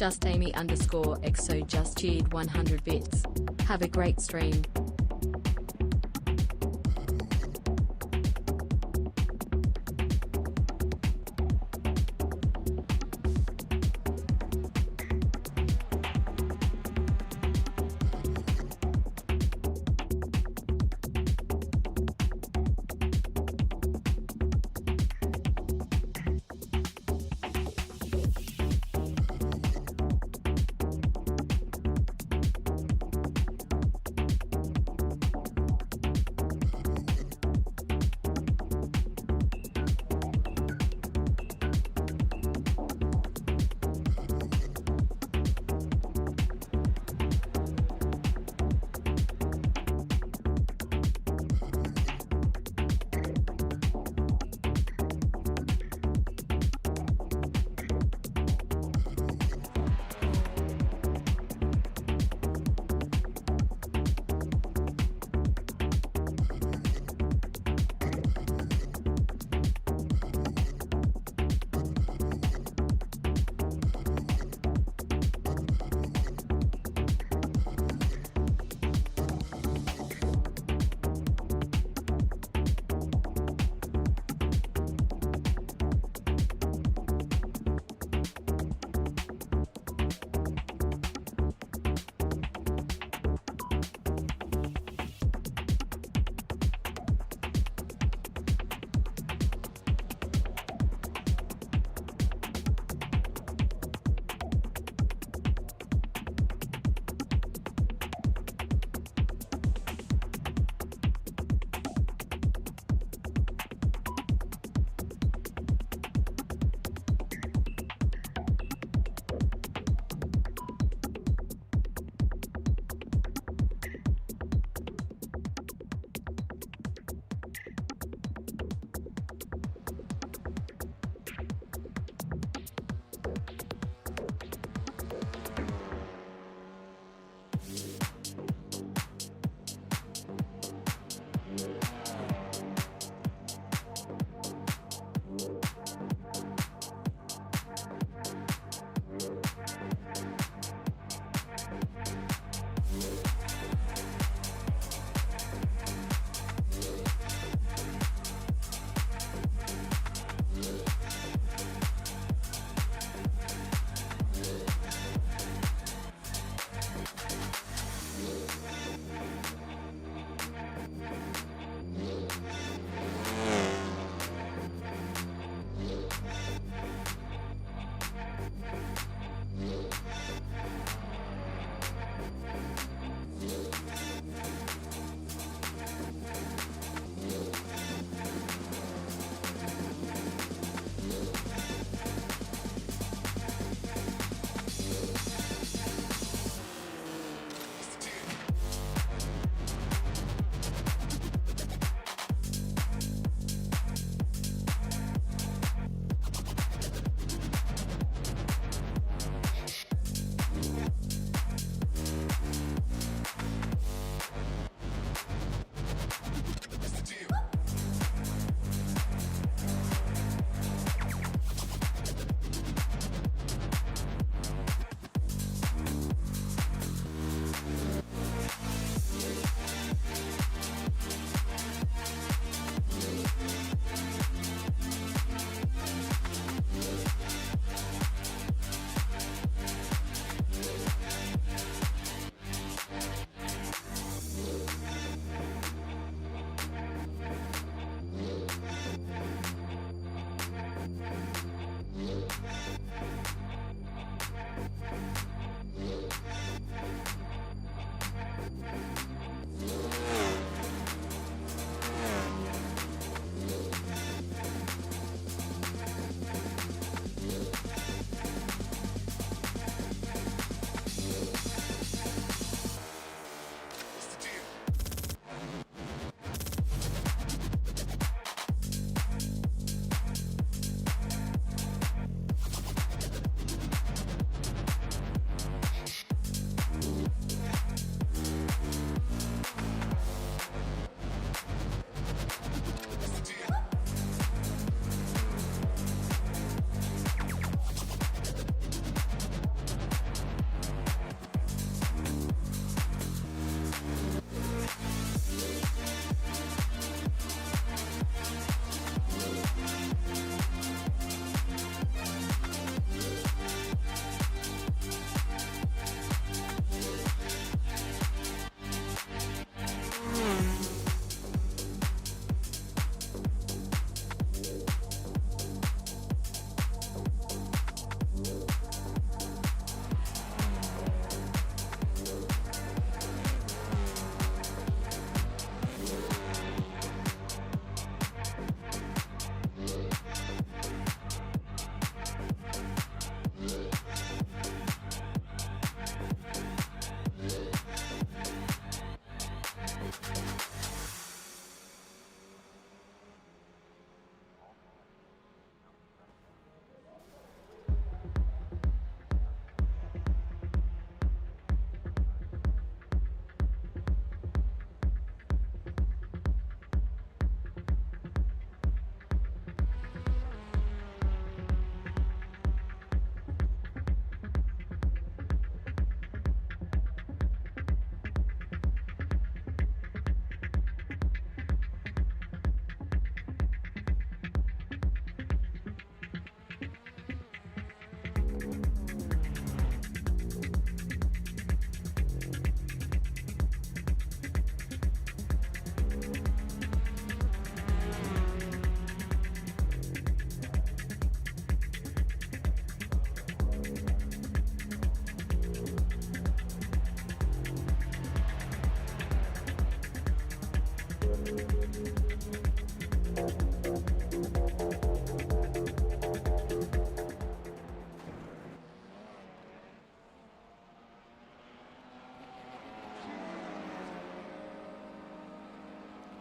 JustAmy_XO just cheered 100 bits. Have a great stream.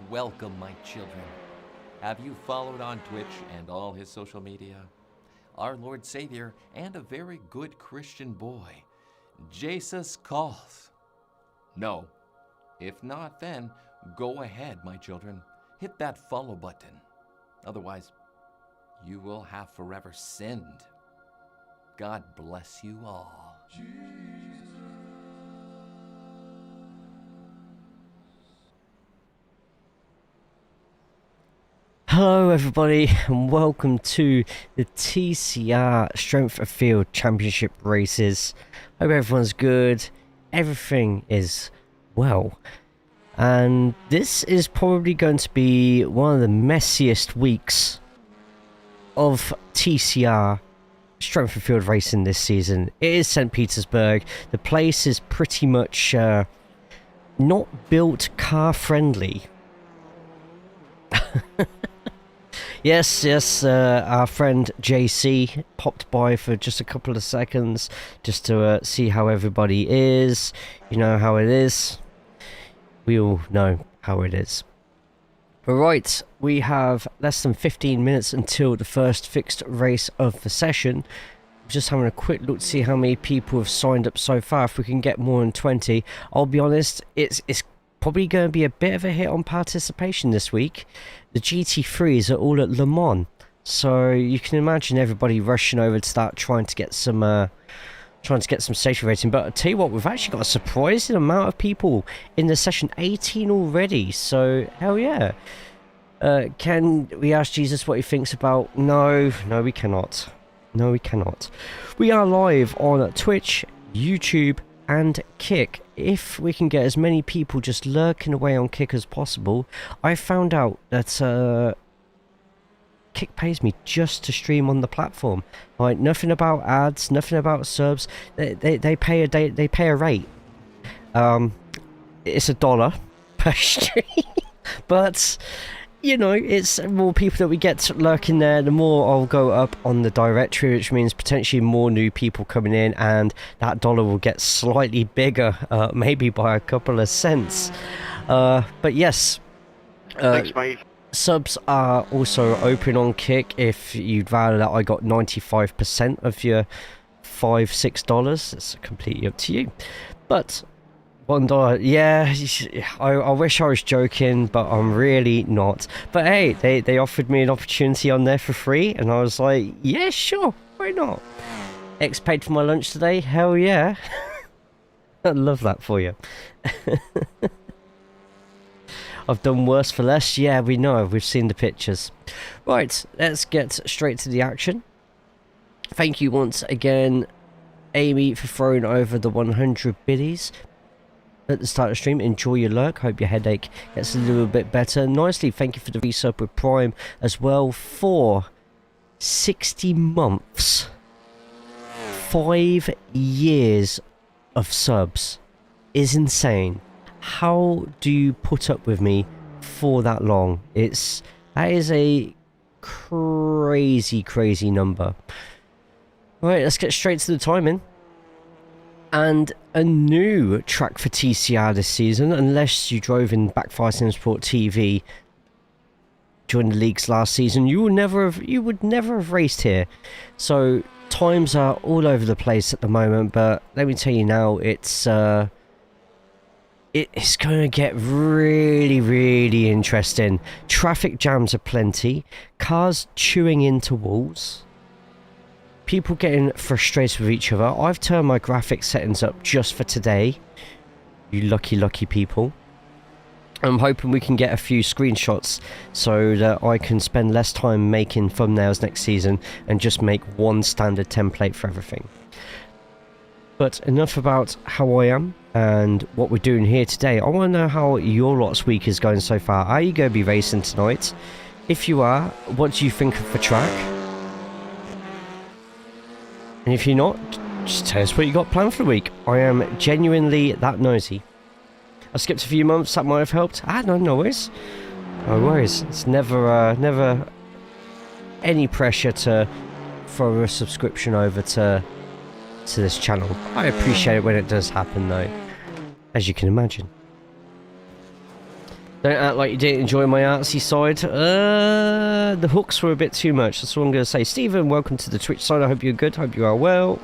Welcome, my children. Have you followed on Twitch and all his social media? Our Lord Savior and a very good Christian boy, JayCaulls. No. If not, then go ahead, my children. Hit that follow button. Otherwise, you will have forever sinned. God bless you all. Hello everybody and welcome to the TCR Strength of Field Championship races. Hope everyone's good, everything is well, and this is probably going to be one of the messiest weeks of TCR Strength of Field racing this season. It is St. Petersburg. The place is pretty much not built car friendly. Yes, our friend JC popped by for just a couple of seconds just to see how everybody is. You know how it is. We all know how it is. But right, we have less than 15 minutes until the first fixed race of the session. Just having a quick look to see how many people have signed up so far. If we can get more than 20, I'll be honest, it's probably going to be a bit of a hit on participation this week. The GT3s are all at Le Mans, so you can imagine everybody rushing over to that, trying to get some safety rating. But I'll tell you what, we've actually got a surprising amount of people in the session, 18 already. So hell yeah! Can we ask Jesus what he thinks about? No, we cannot. No, we cannot. We are live on Twitch, YouTube, and Kick. If we can get as many people just lurking away on Kick as possible. I found out that Kick pays me just to stream on the platform. Like, nothing about ads, nothing about subs. They pay a rate. It's $1 per stream, but you know, it's more people that we get lurking there, the more I'll go up on the directory, which means potentially more new people coming in, and that dollar will get slightly bigger, maybe by a couple of cents. But yes, thanks, mate. Subs are also open on Kick if you'd rather that I got 95% of your $5-6. It's completely up to you. But $1, yeah, I wish I was joking, but I'm really not. But hey, they offered me an opportunity on there for free, and I was like, yeah, sure, why not? X paid for my lunch today, hell yeah. I love that for you. I've done worse for less, yeah, we know, we've seen the pictures. Right, let's get straight to the action. Thank you once again, Amy, for throwing over the 100 biddies at the start of the stream. Enjoy your lurk, hope your headache gets a little bit better. Nicely, thank you for the resub with Prime as well for 60 months. 5 years of subs is insane. How do you put up with me for that long? That is a crazy number. Right, let's get straight to the timing. And a new track for TCR this season, unless you drove in Backfire Simsport TV during the leagues last season, you would never have raced here. So times are all over the place at the moment, but let me tell you now, it's going to get really interesting. Traffic jams are plenty, cars chewing into walls, people getting frustrated with each other. I've turned my graphics settings up just for today. You lucky people. I'm hoping we can get a few screenshots so that I can spend less time making thumbnails next season and just make one standard template for everything. But enough about how I am and what we're doing here today. I want to know how your lot's week is going so far. Are you going to be racing tonight? If you are, what do you think of the track? And if you're not, just tell us what you got planned for the week. I am genuinely that nosy. I skipped a few months, that might have helped. No worries. No worries. It's never any pressure to throw a subscription over to this channel. I appreciate it when it does happen though, as you can imagine. Don't act like you didn't enjoy my artsy side. The hooks were a bit too much. That's all I'm going to say. Stephen, welcome to the Twitch side. I hope you're good. Hope you are well.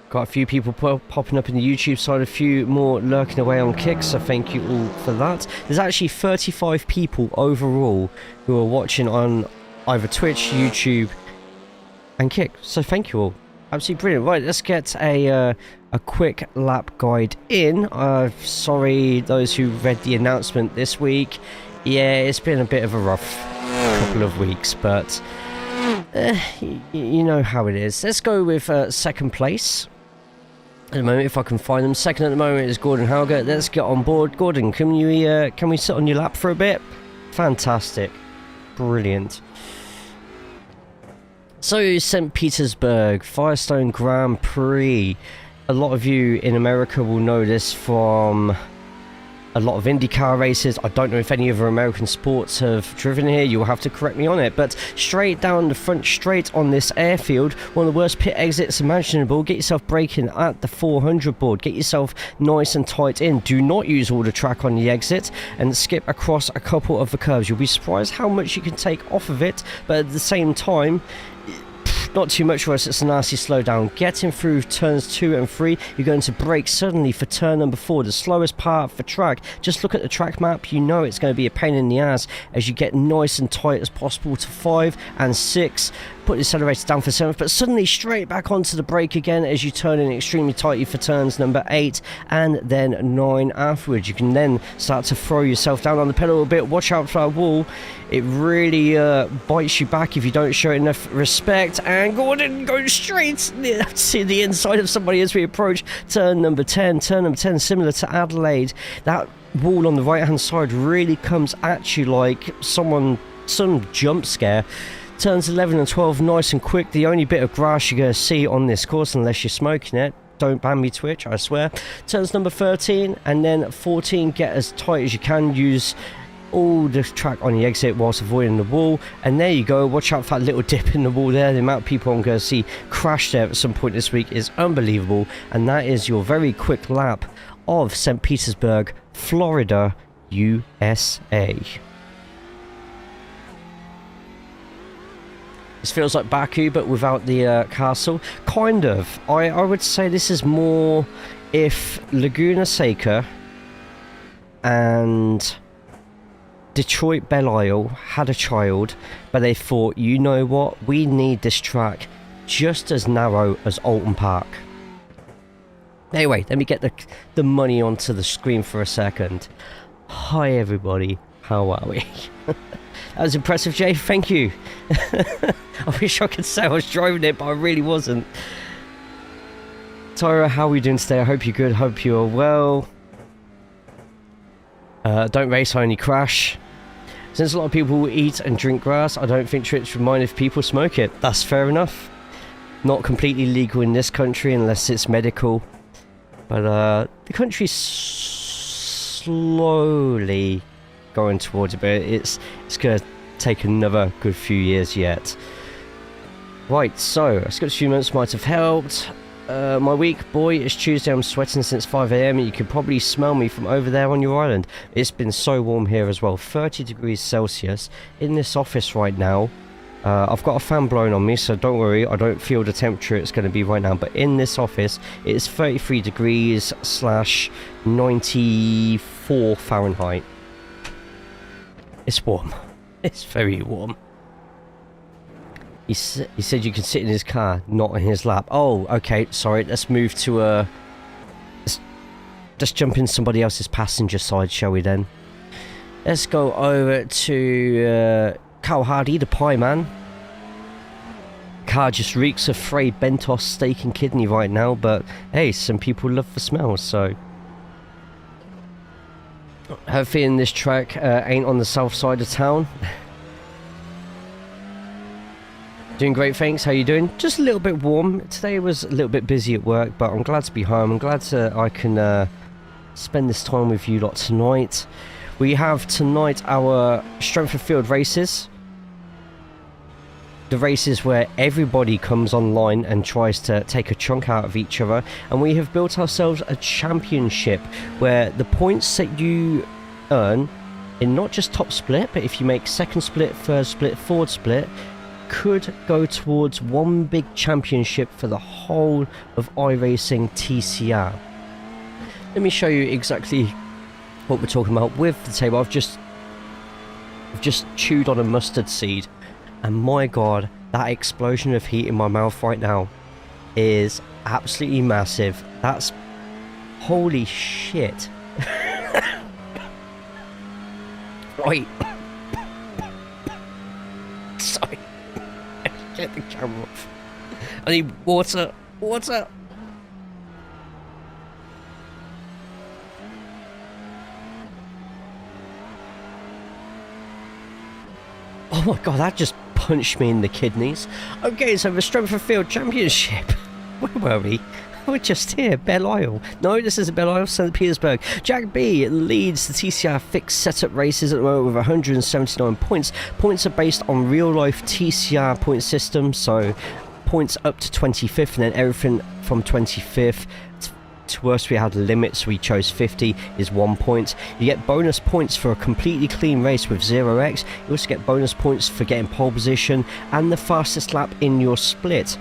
Got a few people popping up in the YouTube side. A few more lurking away on Kick. So thank you all for that. There's actually 35 people overall who are watching on either Twitch, YouTube, and Kick. So thank you all. Absolutely brilliant. Right, let's get a quick lap guide in. Sorry, those who read the announcement this week. Yeah, it's been a bit of a rough couple of weeks, but you know how it is. Let's go with second place. At the moment, if I can find them. Second at the moment is Gordon Hauger. Let's get on board. Gordon, can we sit on your lap for a bit? Fantastic. Brilliant. So, St. Petersburg, Firestone Grand Prix. A lot of you in America will know this from a lot of IndyCar races. I don't know if any other American sports have driven here. You'll have to correct me on it. But straight down the front straight on this airfield, one of the worst pit exits imaginable. Get yourself braking at the 400 board. Get yourself nice and tight in. Do not use all the track on the exit and skip across a couple of the curves. You'll be surprised how much you can take off of it. But at the same time, not too much for us, it's a nasty slowdown. Getting through turns 2 and 3, you're going to brake suddenly for turn number 4, the slowest part of the track. Just look at the track map, you know it's going to be a pain in the ass as you get nice and tight as possible to 5 and 6. Put the accelerator down for 7th, but suddenly straight back onto the brake again as you turn in extremely tightly for turns number 8 and then 9 afterwards. You can then start to throw yourself down on the pedal a bit. Watch out for that wall. It really bites you back if you don't show enough respect. And Gordon goes straight to the inside of somebody as we approach turn number 10. Turn number 10, similar to Adelaide. That wall on the right hand side really comes at you like some jump scare. Turns 11 and 12 nice and quick. The only bit of grass you're going to see on this course, unless you're smoking it. Don't ban me, Twitch, I swear. Turns number 13 and then 14. Get as tight as you can. Use all the track on the exit whilst avoiding the wall. And there you go. Watch out for that little dip in the wall there. The amount of people I'm going to see crash there at some point this week is unbelievable. And that is your very quick lap of St. Petersburg, Florida, USA. This feels like Baku, but without the castle. Kind of. I would say this is more if Laguna, Seca and Detroit Belle Isle had a child, but they thought, you know what, we need this track just as narrow as Alton Park. Anyway, let me get the money onto the screen for a second. Hi everybody, how are we? That was impressive, Jay. Thank you. I wish I could say I was driving it, but I really wasn't. Tyra, how are we doing today? I hope you're good. Hope you're well. Don't race, only crash. Since a lot of people eat and drink grass, I don't think Twitch would mind if people smoke it. That's fair enough. Not completely legal in this country unless it's medical. But the country's slowly going towards it, but it's going to take another good few years yet. Right, so a few months might have helped. My week, boy, it's Tuesday. I'm sweating since 5 AM. You can probably smell me from over there on your island. It's been so warm here as well, 30 degrees Celsius in this office right now. I've got a fan blowing on me, so don't worry, I don't feel the temperature it's going to be right now, but in this office it's 33 degrees / 94 Fahrenheit. It's warm. It's very warm. He said you can sit in his car, not in his lap. Oh, okay, sorry, let's move to let's jump in somebody else's passenger side, shall we then? Let's go over to Carl Hardy, the pie man. Car just reeks of Frey Bentos steak and kidney right now, but hey, some people love the smell, so I have a feeling this track ain't on the south side of town. Doing great, thanks. How you doing? Just a little bit warm. Today was a little bit busy at work, but I'm glad to be home. I'm glad I can spend this time with you lot tonight. We have tonight our strength of field races. The races where everybody comes online and tries to take a chunk out of each other, and we have built ourselves a championship where the points that you earn in not just top split, but if you make second split, third split, fourth split, could go towards one big championship for the whole of iRacing TCR. Let me show you exactly what we're talking about with the table. I've just chewed on a mustard seed. And my god, that explosion of heat in my mouth right now is absolutely massive. That's... holy shit. Right. Sorry. Get the camera off. I need water. Water. Oh my god, that just punched me in the kidneys. Okay, so the Strength of Field Championship. Where were we? We're just here, Belle Isle. No, this isn't Belle Isle, St. Petersburg. Jack B leads the TCR fixed setup races at the moment with 179 points. Points are based on real-life TCR point system, so points up to 25th, and then everything from 25th to us, we had limits. We chose 50 is 1 point. You get bonus points for a completely clean race with 0x. You also get bonus points for getting pole position and the fastest lap in your split.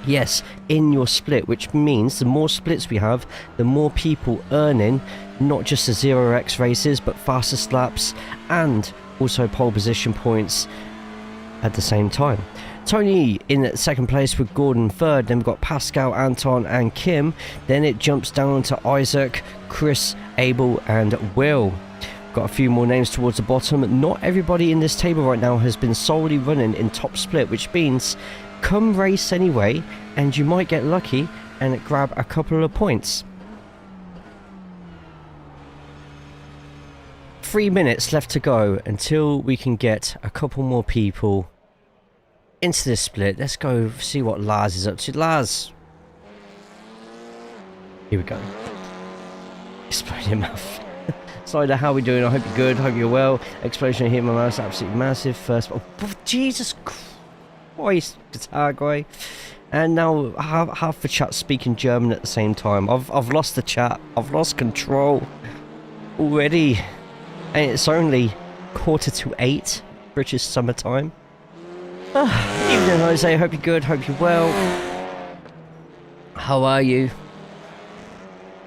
Yes, in your split, which means the more splits we have, the more people earning not just the 0x races, but fastest laps and also pole position points at the same time. Tony in second place with Gordon third. Then we've got Pascal, Anton and Kim. Then it jumps down to Isaac, Chris, Abel and Will. Got a few more names towards the bottom. Not everybody in this table right now has been solely running in top split, which means come race anyway and you might get lucky and grab a couple of points. 3 minutes left to go until we can get a couple more people into this split. Let's go see what Lars is up to. Lars, here we go. Exploding in mouth. Slider, how are we doing? I hope you're good. Hope you're well. Explosion hit my mouth, absolutely massive. First, oh, Jesus Christ, guitar guy. And now half the chat speaking German at the same time. I've lost the chat. I've lost control already, and it's only 7:45 British summertime. Evening, Jose. Hope you're good. Hope you're well. How are you?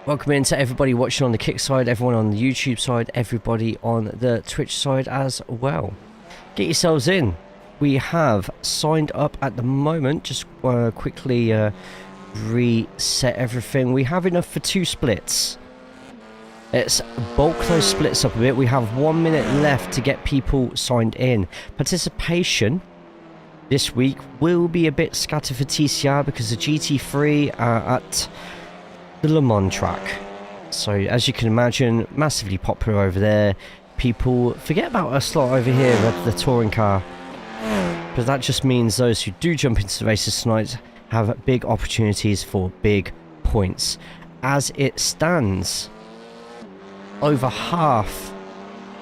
Welcome in to everybody watching on the Kick side, everyone on the YouTube side, everybody on the Twitch side as well. Get yourselves in. We have signed up at the moment. Just quickly reset everything. We have enough for 2 splits. Let's bulk those splits up a bit. We have 1 minute left to get people signed in. Participation this week will be a bit scattered for TCR because the GT3 are at the Le Mans track. So as you can imagine, massively popular over there. People forget about us lot over here at the touring car. But that just means those who do jump into the races tonight have big opportunities for big points. As it stands, over half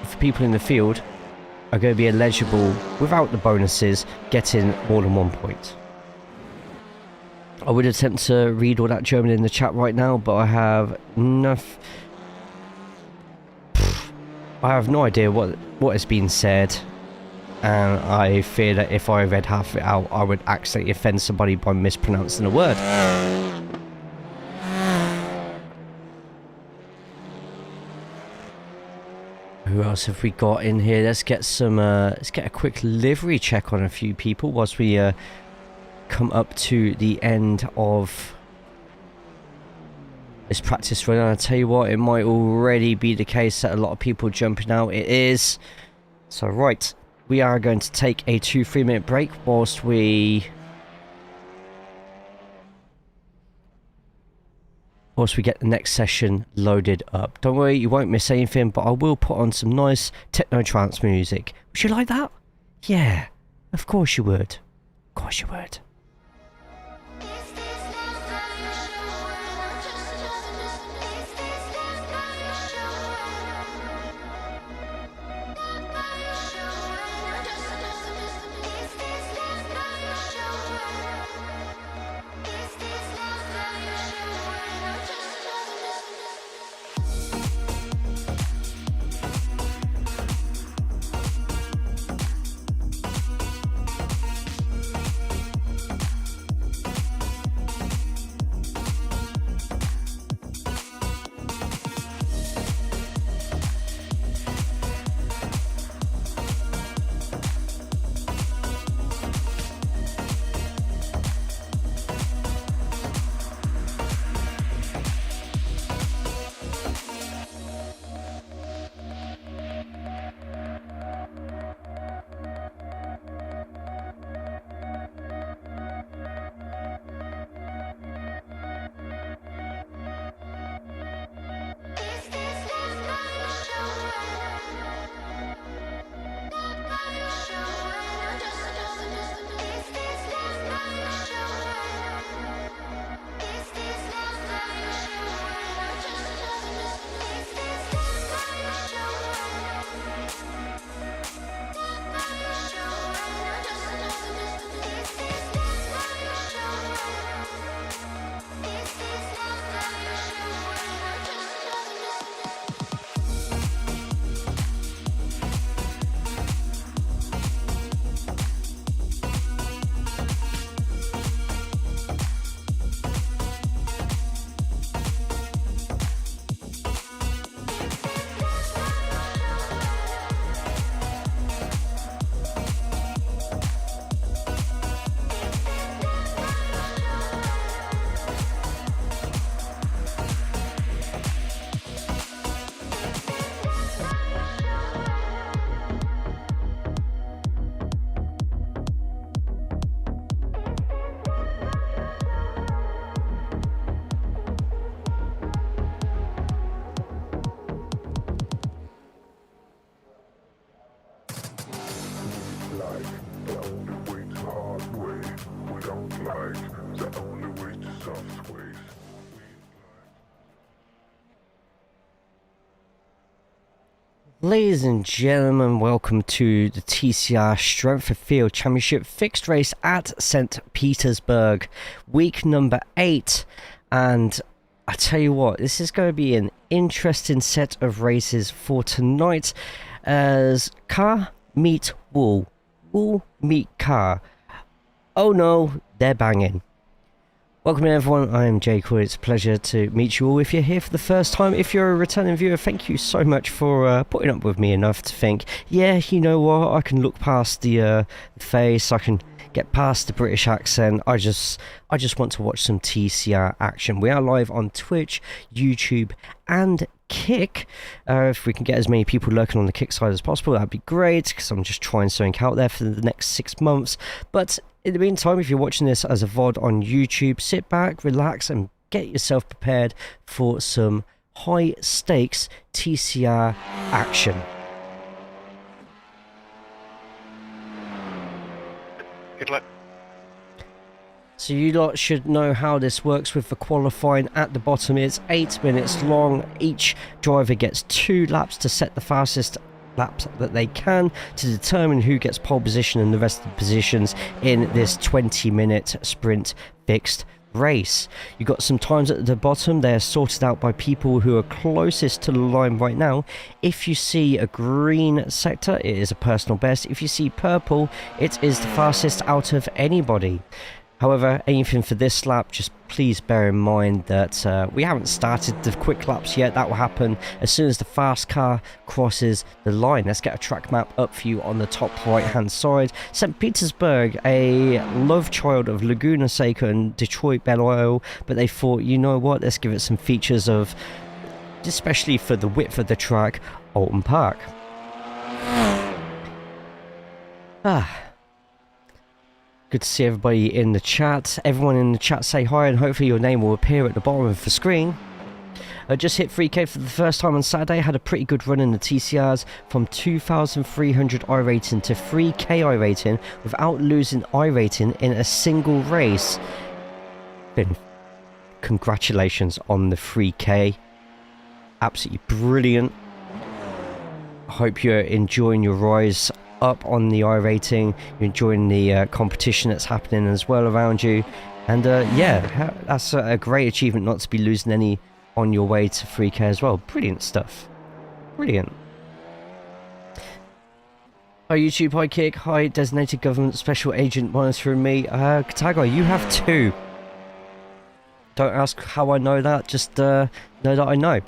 of the people in the field are going to be eligible without the bonuses, getting more than 1 point. I would attempt to read all that German in the chat right now, but I have enough. I have no idea what has been said, and I fear that if I read half of it out, I would accidentally offend somebody by mispronouncing a word. Who else have we got in here? Let's get some. Let's get a quick livery check on a few people whilst we come up to the end of this practice run. And I tell you what, it might already be the case that a lot of people jumping out. It is. So right, we are going to take a 2-3 minute break whilst we get the next session loaded up. Don't worry, you won't miss anything, but I will put on some nice techno trance music. Would you like that? Yeah, of course you would. Of course you would. Ladies and gentlemen, welcome to the TCR Strength of Field Championship fixed race at St. Petersburg, week number 8. And I tell you what, this is going to be an interesting set of races for tonight, as car meet wool, wool meet car. Oh no, they're banging. Welcome everyone, I am JayCaulls. It's a pleasure to meet you all. If you're here for the first time, if you're a returning viewer, thank you so much for putting up with me enough to think, yeah, you know what, I can look past the face, I can get past the British accent. I just want to watch some TCR action. We are live on Twitch, YouTube and Kick. If we can get as many people lurking on the Kick side as possible, that'd be great, because I'm just trying something out there for the next 6 months. But in the meantime, if you're watching this as a VOD on YouTube, sit back, relax and get yourself prepared for some high stakes TCR action. Good luck. So you lot should know how this works with the qualifying. At the bottom, it's 8 minutes long. Each driver gets 2 laps to set the fastest laps that they can to determine who gets pole position and the rest of the positions in this 20-minute sprint fixed race. You've got some times at the bottom. They're sorted out by people who are closest to the line right now. If you see a green sector, it is a personal best. If you see purple, it is the fastest out of anybody. However, anything for this lap, just please bear in mind that we haven't started the quick laps yet. That will happen as soon as the fast car crosses the line. Let's get a track map up for you on the top right hand side. St. Petersburg, a love child of Laguna, Seca and Detroit Belle Isle, but they thought, you know what, let's give it some features of, especially for the width of the track, Alton Park. Good to see everybody in the chat. Everyone in the chat say hi, and hopefully your name will appear at the bottom of the screen. I just hit 3k for the first time on Saturday. Had a pretty good run in the TCRs, from 2,300 iRating to 3k iRating without losing iRating in a single race. Congratulations on the 3k. Absolutely brilliant. I hope you're enjoying your rise up on the iRating, you're enjoying the competition that's happening as well around you, and yeah, that's a great achievement not to be losing any on your way to 3k as well. Brilliant stuff, brilliant. Hi YouTube, hi Kick, hi Designated Government Special Agent monitoring me. Katago, you have 2. Don't ask how I know that, just know that I know.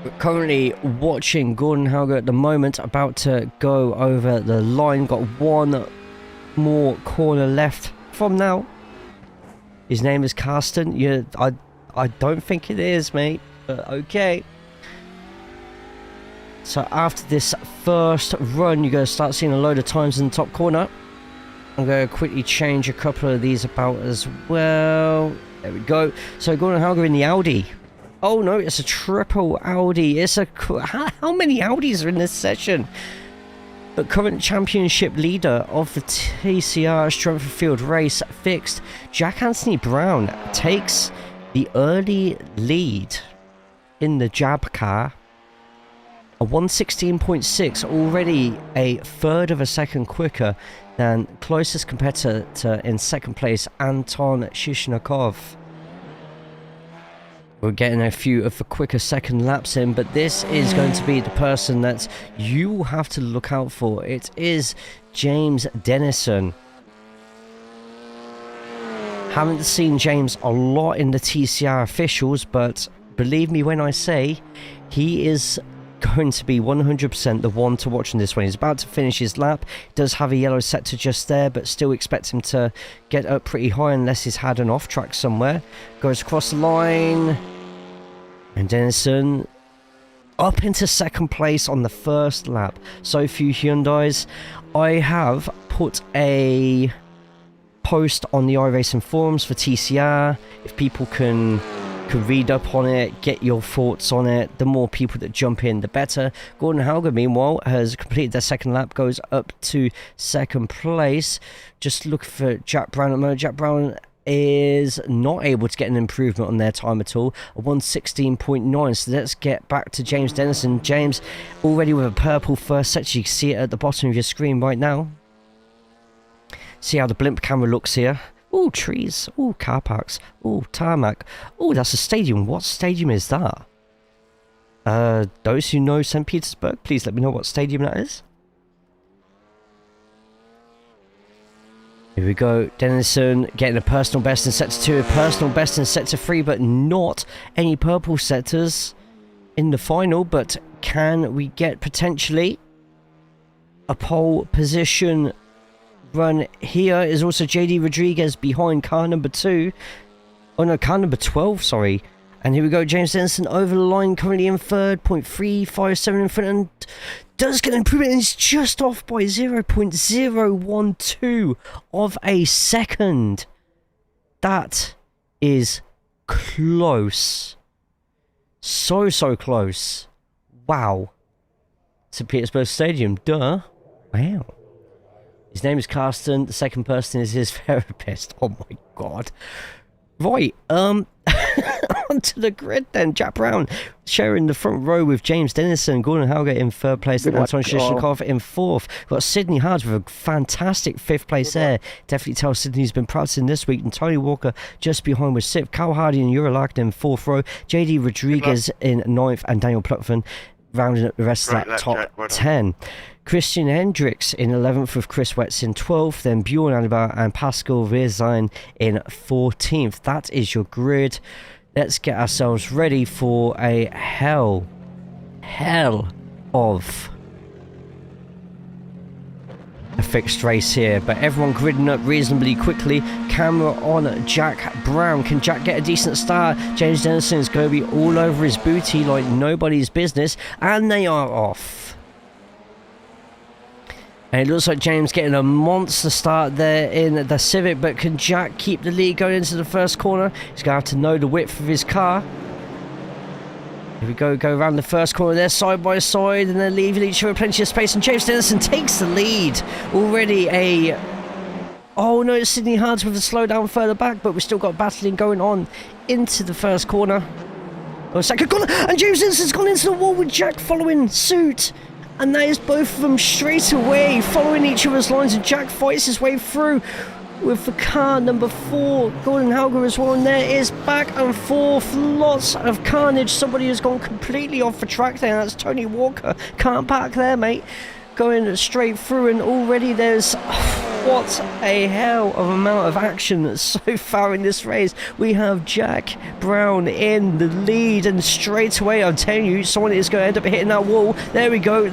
We're currently watching Gordon Hauger at the moment, about to go over the line. Got one more corner left from now. His name is Carsten. Yeah, I don't think it is, mate, but okay. So after this first run, you're going to start seeing a load of times in the top corner. I'm going to quickly change a couple of these about as well. There we go. So Gordon Hauger in the Audi. Oh no, it's a triple Audi. It's a... How many Audis are in this session? But current championship leader of the TCR Strength of Field race fixed, Jack Anthony Brown, takes the early lead in the Jab car. A 116.6, already a third of a second quicker than closest competitor in second place, Anton Shishnikov. We're getting a few of the quicker second laps in, but this is going to be the person that you will have to look out for. It is James Dennison. Haven't seen James a lot in the TCR officials, but believe me when I say he is going to be 100% the one to watch in this one. He's about to finish his lap. He does have a yellow sector just there, but still expect him to get up pretty high unless he's had an off track somewhere. Goes across the line, and Dennison up into second place on the first lap. So few Hyundais. I have put a post on the iRacing forums for TCR. If people can read up on it, get your thoughts on it, the more people that jump in the better. Gordon Hauger meanwhile has completed their second lap, goes up to second place. Just look for Jack Brown at the moment. Jack Brown is not able to get an improvement on their time at all, a 1:16.9. So let's get back to James Dennison. James, already with a purple first sector. You can see it at the bottom of your screen right now. See how the blimp camera looks here. Oh, trees. Oh, car parks. Oh, tarmac. Oh, that's a stadium. What stadium is that? Those who know St. Petersburg, please let me know what stadium that is. Here we go. Dennison getting a personal best in sector 2, a personal best in sector 3, but not any purple sectors in the final. But can we get potentially a pole position run here? Is also JD Rodriguez behind car number 2. Oh no, car number 12, sorry. And here we go, James Dennison over the line, currently in third, 0.357 in front, and does get an improvement, and he's just off by 0.012 of a second. That is close. So close. Wow. St. Petersburg Stadium, duh. Wow. His name is Carsten, the second person is his therapist. Oh my god. Right, onto the grid then. Jack Brown sharing the front row with James Dennison, Gordon Hauger in third place, and Anton Shishnikov in fourth. We've got Sydney Hards with a fantastic fifth place there. Definitely tell Sydney's been practicing this week. And Tony Walker just behind with sixth. Carl Hardy and Yura Larkin in fourth row. JD Rodriguez in ninth, and Daniel Pluckman rounding up the rest of that top 10. Christian Hendricks in 11th with Chris Wetz in 12th, then Bjorn Anbar and Pascal Rezine in 14th. That is your grid. Let's get ourselves ready for a hell of a fixed race here, but everyone gridding up reasonably quickly. Camera on Jack Brown. Can Jack get a decent start? James Dennison is going to be all over his booty like nobody's business, and they are off. And it looks like James getting a monster start there in the Civic, but can Jack keep the lead going into the first corner? He's going to have to know the width of his car. Here we go around the first corner there, side by side, and they're leaving each other plenty of space, and James Dennison takes the lead. Already a... Oh no, it's Sydney Hards with a slowdown further back, but we've still got battling going on into the first corner. Oh, second corner, and James Dennison's gone into the wall with Jack following suit. And that is both of them straight away, following each other's lines, and Jack fights his way through with the car number 4. Gordon Hauger as well, and there is back and forth, lots of carnage. Somebody has gone completely off the track there, that's Tony Walker. Can't back there, mate. Going straight through, and already there's... What a hell of amount of action so far in this race. We have Jack Brown in the lead, and straight away, I'm telling you, someone is going to end up hitting that wall. There we go.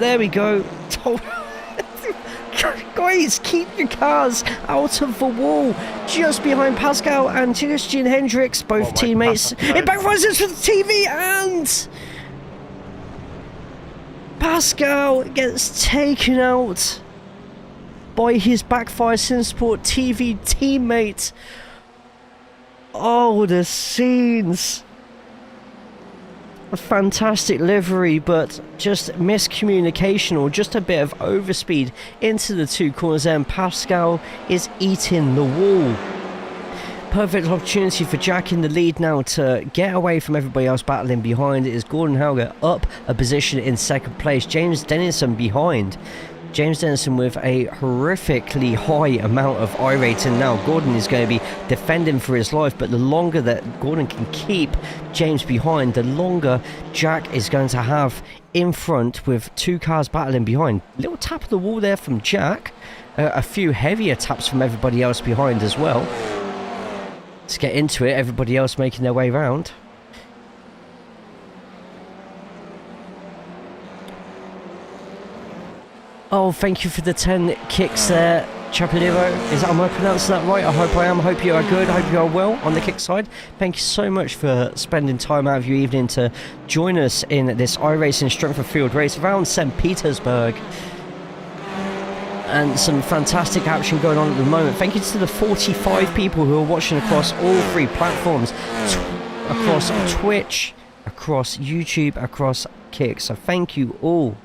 Guys, keep your cars out of the wall. Just behind Pascal and Christian Hendricks, both teammates. It backfires into the TV, and Pascal gets taken out by his Backfire Simsport TV teammate. Oh, the scenes. A fantastic livery, but just miscommunication or just a bit of overspeed into the two corners there, and Pascal is eating the wall. Perfect opportunity for Jack in the lead now to get away from everybody else battling behind. It is Gordon Hauger up a position in second place. James Dennison behind. James Dennison with a horrifically high amount of I rating now. Gordon is going to be defending for his life, but the longer that Gordon can keep James behind, the longer Jack is going to have in front with two cars battling behind. Little tap of the wall there from Jack. A few heavier taps from everybody else behind as well. Let's get into it. Everybody else making their way round. Oh, thank you for the 10 kicks there, Chapelero. Am I pronouncing that right? I hope I am. I hope you are good. I hope you are well on the kick side. Thank you so much for spending time out of your evening to join us in this iRacing Strength of Field race around St. Petersburg. And some fantastic action going on at the moment. Thank you to the 45 people who are watching across all three platforms. Across Twitch, across YouTube, across Kick. So thank you all.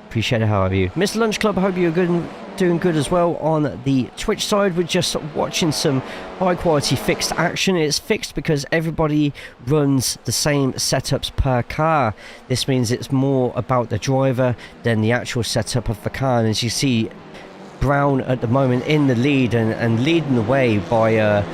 Appreciate it, how are you? Mr. Lunch Club, I hope you're good and doing good as well on the Twitch side. We're just watching some high quality fixed action. It's fixed because everybody runs the same setups per car. This means it's more about the driver than the actual setup of the car. And as you see, Brown at the moment in the lead and leading the way by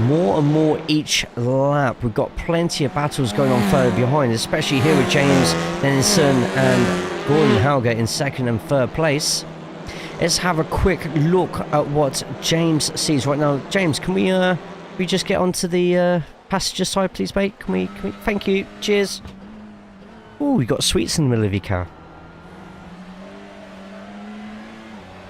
more and more each lap. We've got plenty of battles going on further behind, especially here with James Denison and Gordon Hauger in second and third place. Let's have a quick look at what James sees right now. James, can we just get onto the passenger side, please, mate? Can we? Thank you. Cheers. Oh, we got sweets in the middle of your car.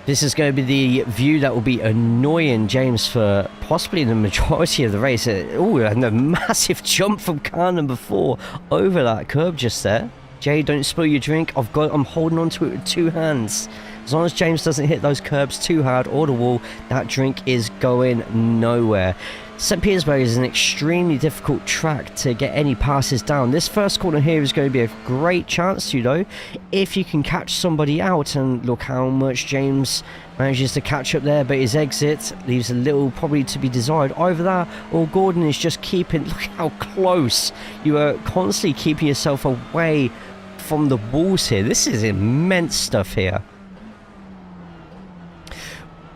This is going to be the view that will be annoying James for possibly the majority of the race. Oh, and a massive jump from car number 4 over that curb just there. Jay, don't spill your drink. I'm holding on to it with 2 hands. As long as James doesn't hit those curbs too hard or the wall, that drink is going nowhere. St. Petersburg is an extremely difficult track to get any passes down. This first corner here is going to be a great chance to, though, if you can catch somebody out. And look how much James manages to catch up there, but his exit leaves a little probably to be desired. Either that or Gordon is just keeping, look how close. You are constantly keeping yourself away from the walls here. This is immense stuff here.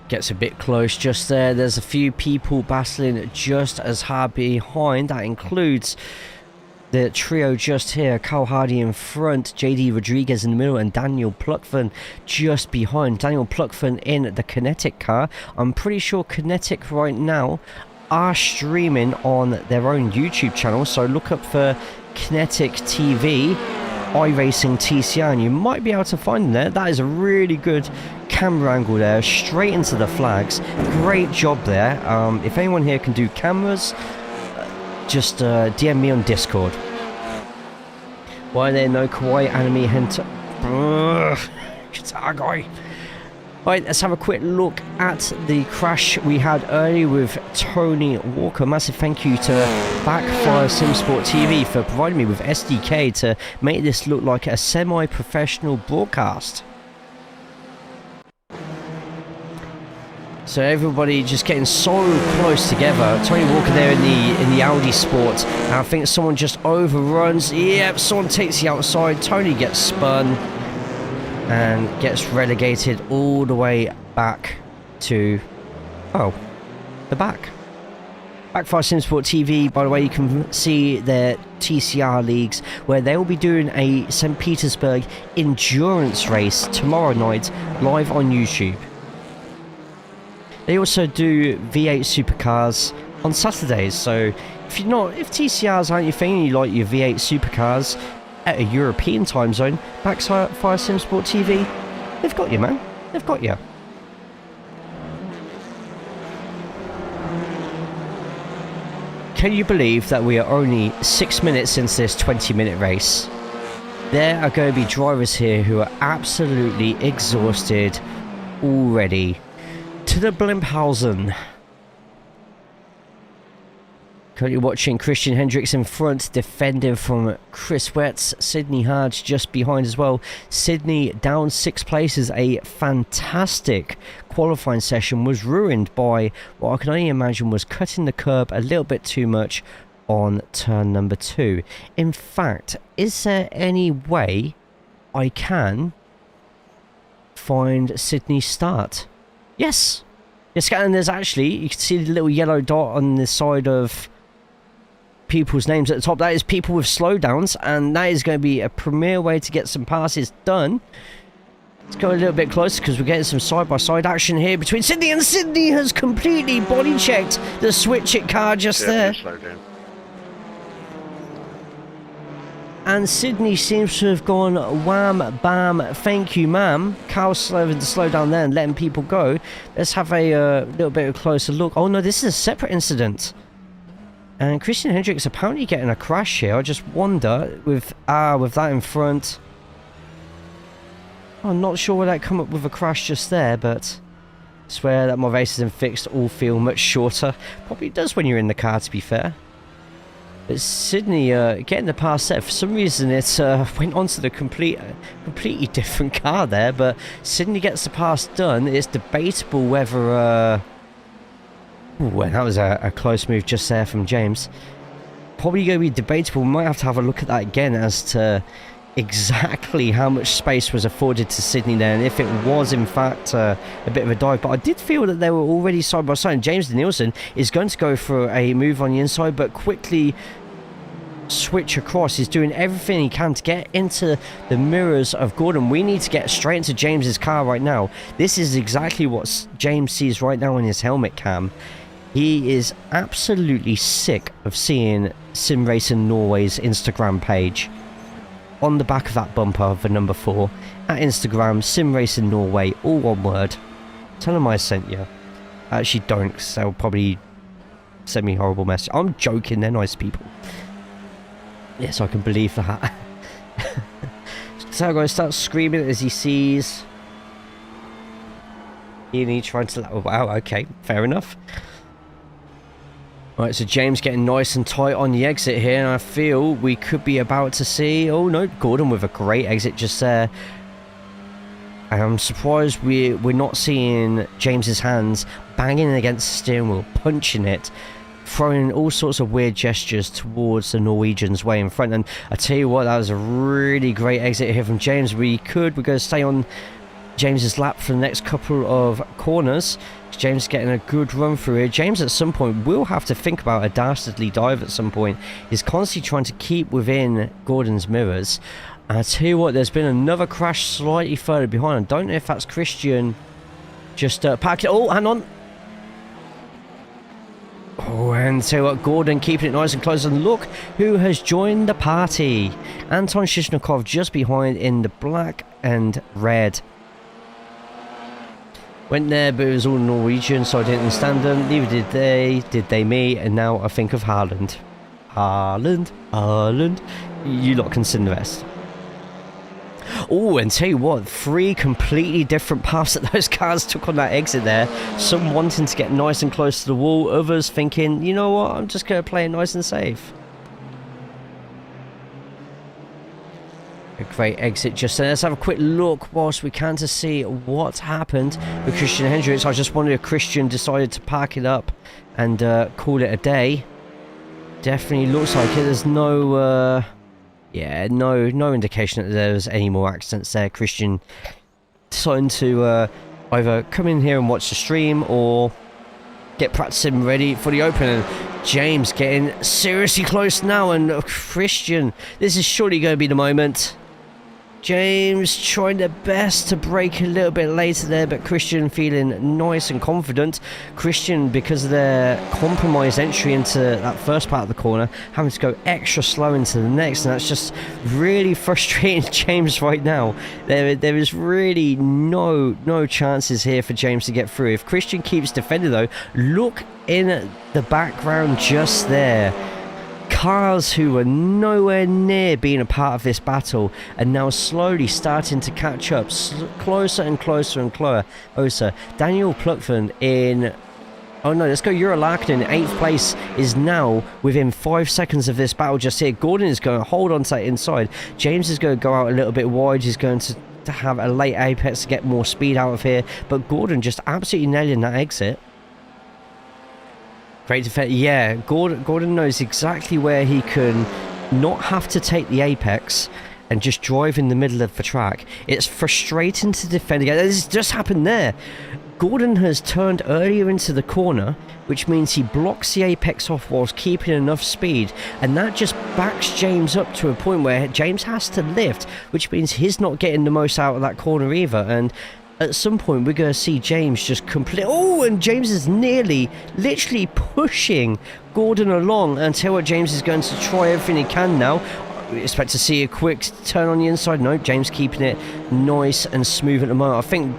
Gets a bit close just there. There's a few people battling just as hard behind. That includes the trio just here. Carl Hardy in front, JD Rodriguez in the middle, and Daniel Pluckven just behind. Daniel Pluckven in the Kinetic car. I'm pretty sure Kinetic right now are streaming on their own YouTube channel, so look up for Kinetic TV, iRacing TCR, and you might be able to find them there. That is a really good camera angle there, straight into the flags. Great job there. If anyone here can do cameras, just DM me on Discord. Why are there no kawaii anime hentai? Right, let's have a quick look at the crash we had earlier with Tony Walker. Massive thank you to Backfire Simsport TV for providing me with SDK to make this look like a semi-professional broadcast. So everybody just getting so close together. Tony Walker there in the Audi Sport. And I think someone just overruns. Yep, someone takes the outside. Tony gets spun and gets relegated all the way back to the back. Backfire Simsport TV, by the way, you can see their TCR leagues where they will be doing a St. Petersburg endurance race tomorrow night live on YouTube. They also do V8 supercars on Saturdays, so if TCRs aren't your thing and you like your V8 supercars at a European time zone, Backfire Simsport TV, they've got you, man. They've got you. Can you believe that we are only 6 minutes into this 20-minute race? There are going to be drivers here who are absolutely exhausted already. To the Blimphausen. Currently watching Christian Hendricks in front, defending from Chris Wetz. Sydney Hodge just behind as well. Sydney down 6 places. A fantastic qualifying session was ruined by what I can only imagine was cutting the curb a little bit too much on turn number 2. In fact, is there any way I can find Sydney's start? Yes. Yes, and there's actually, you can see the little yellow dot on the side of people's names at the top. That is people with slowdowns, and that is going to be a premier way to get some passes done. Let's go a little bit closer because we're getting some side-by-side action here between Sydney, and Sydney has completely body-checked the Switch-It car just there. And Sydney seems to have gone wham, bam, thank you, ma'am. Carl having to slow down there and letting people go. Let's have a little bit of a closer look. Oh no, this is a separate incident. And Christian Hendricks apparently getting a crash here. I just wonder with that in front. I'm not sure where that come up with a crash just there, but I swear that my races and fixed all feel much shorter. Probably does when you're in the car, to be fair. But Sydney getting the pass there. For some reason it went on to the completely different car there, but Sydney gets the pass done. It's debatable whether... Ooh, that was a close move just there from James. Probably going to be debatable. We might have to have a look at that again as to exactly how much space was afforded to Sydney there, and if it was in fact a bit of a dive. But I did feel that they were already side by side. James Danielson is going to go for a move on the inside, but quickly switch across. He's doing everything he can to get into the mirrors of Gordon. We need to get straight into James's car right now. This is exactly what James sees right now in his helmet cam. He is absolutely sick of seeing Sim Racing Norway's Instagram page on the back of that bumper for number 4 at Instagram, Sim Racing Norway, all one word. Tell them I sent you. Actually don't, because they'll probably send me a horrible message. I'm joking, they're nice people. Yes, I can believe that. So I'm going to start screaming as he sees Ian trying to... Oh, wow, okay, fair enough. Right, so James getting nice and tight on the exit here, and I feel we could be about to see... Oh, no, Gordon with a great exit just there. And I'm surprised we're not seeing James's hands banging against the steering wheel, punching it, throwing all sorts of weird gestures towards the Norwegians way in front. And I tell you what, that was a really great exit here from James. We're going to stay on James's lap for the next couple of corners. James getting a good run through here. James at some point will have to think about a dastardly dive at some point. He's constantly trying to keep within Gordon's mirrors. And I tell you what, there's been another crash slightly further behind. I don't know if that's Christian just parked it. Oh, hang on. Oh, and tell you what, Gordon keeping it nice and close. And look who has joined the party. Anton Shishnikov just behind in the black and red. Went there, but it was all Norwegian, so I didn't understand them. Neither did they me, and now I think of Haaland. Haaland. You lot can sing the rest. Oh, and tell you what, 3 completely different paths that those cars took on that exit there. Some wanting to get nice and close to the wall, others thinking, you know what, I'm just going to play it nice and safe. A great exit just there. Let's have a quick look whilst we can to see what happened with Christian Hendricks. I just wondered if Christian decided to park it up and call it a day. Definitely looks like it. There's no no indication that there was any more accidents there. Christian deciding to either come in here and watch the stream or get practicing ready for the Open. And James getting seriously close now, and Christian, this is surely going to be the moment. James trying their best to break a little bit later there, but Christian feeling nice and confident. Christian, because of their compromised entry into that first part of the corner, having to go extra slow into the next, and that's just really frustrating James right now. There is really no chances here for James to get through. If Christian keeps defending though, look in the background just there. Cars who were nowhere near being a part of this battle are now slowly starting to catch up, closer and closer and closer. Daniel Pluckman in... Oh no, let's go. Jura Larkin in 8th place is now within 5 seconds of this battle just here. Gordon is going to hold on to that inside. James is going to go out a little bit wide. He's going to have a late apex to get more speed out of here. But Gordon just absolutely nailing that exit. Great defense. Yeah, Gordon knows exactly where he can not have to take the apex and just drive in the middle of the track. It's frustrating to defend again. This just happened there. Gordon has turned earlier into the corner, which means he blocks the apex off whilst keeping enough speed, and that just backs James up to a point where James has to lift, which means he's not getting the most out of that corner either. And at some point we're going to see James just complete... Oh, and James is literally pushing Gordon along until James is going to try everything he can now. We expect to see a quick turn on the inside. No, James keeping it nice and smooth at the moment. I think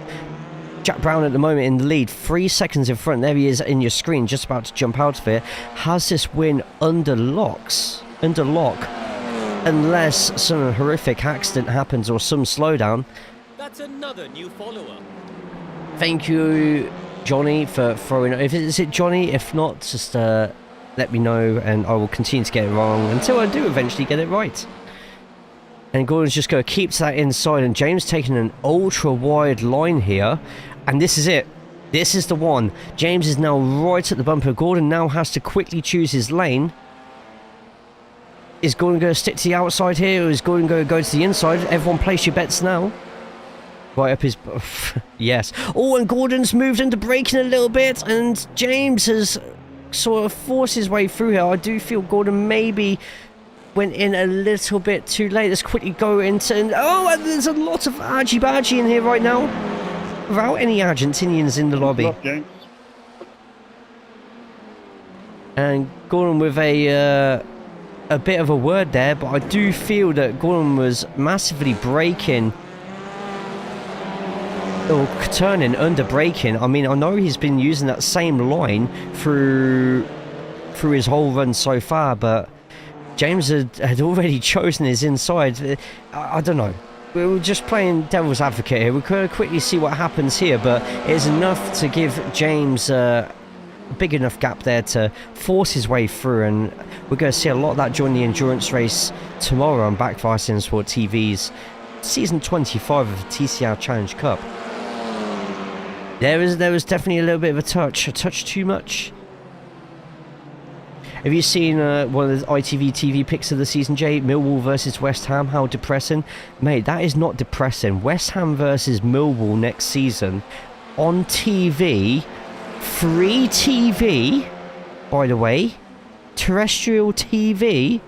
Jack Brown at the moment in the lead, 3 seconds in front. There he is in your screen, just about to jump out of it. Has this win under lock, unless some horrific accident happens or some slowdown. That's another new follower. Thank you, Johnny, for throwing... Is it Johnny? If not, just let me know, and I will continue to get it wrong until I do eventually get it right. And Gordon's just going to keep to that inside, and James taking an ultra wide line here, and this is it. This is the one. James is now right at the bumper. Gordon now has to quickly choose his lane. Is Gordon going to stick to the outside here, or is Gordon going to go to the inside? Everyone place your bets now. Right up his... yes. Oh, and Gordon's moved into braking a little bit, and James has sort of forced his way through here. I do feel Gordon maybe went in a little bit too late. Let's quickly go into... oh, and there's a lot of argy-bargy in here right now. Without any Argentinians in the lobby. And Gordon with a bit of a word there, but I do feel that Gordon was massively braking, or turning under braking. I mean, I know he's been using that same line through his whole run so far, but James had already chosen his inside. I don't know. We were just playing devil's advocate here. We could quickly see what happens here, but it's enough to give James a big enough gap there to force his way through, and we're going to see a lot of that during the endurance race tomorrow on Backfire Simsport TV's season 25 of the TCR Challenge Cup. There was definitely a little bit of a touch too much. Have you seen one of the ITV TV picks of the season, Jay? Millwall versus West Ham, how depressing. Mate, that is not depressing. West Ham versus Millwall next season on TV, free TV, by the way, terrestrial TV,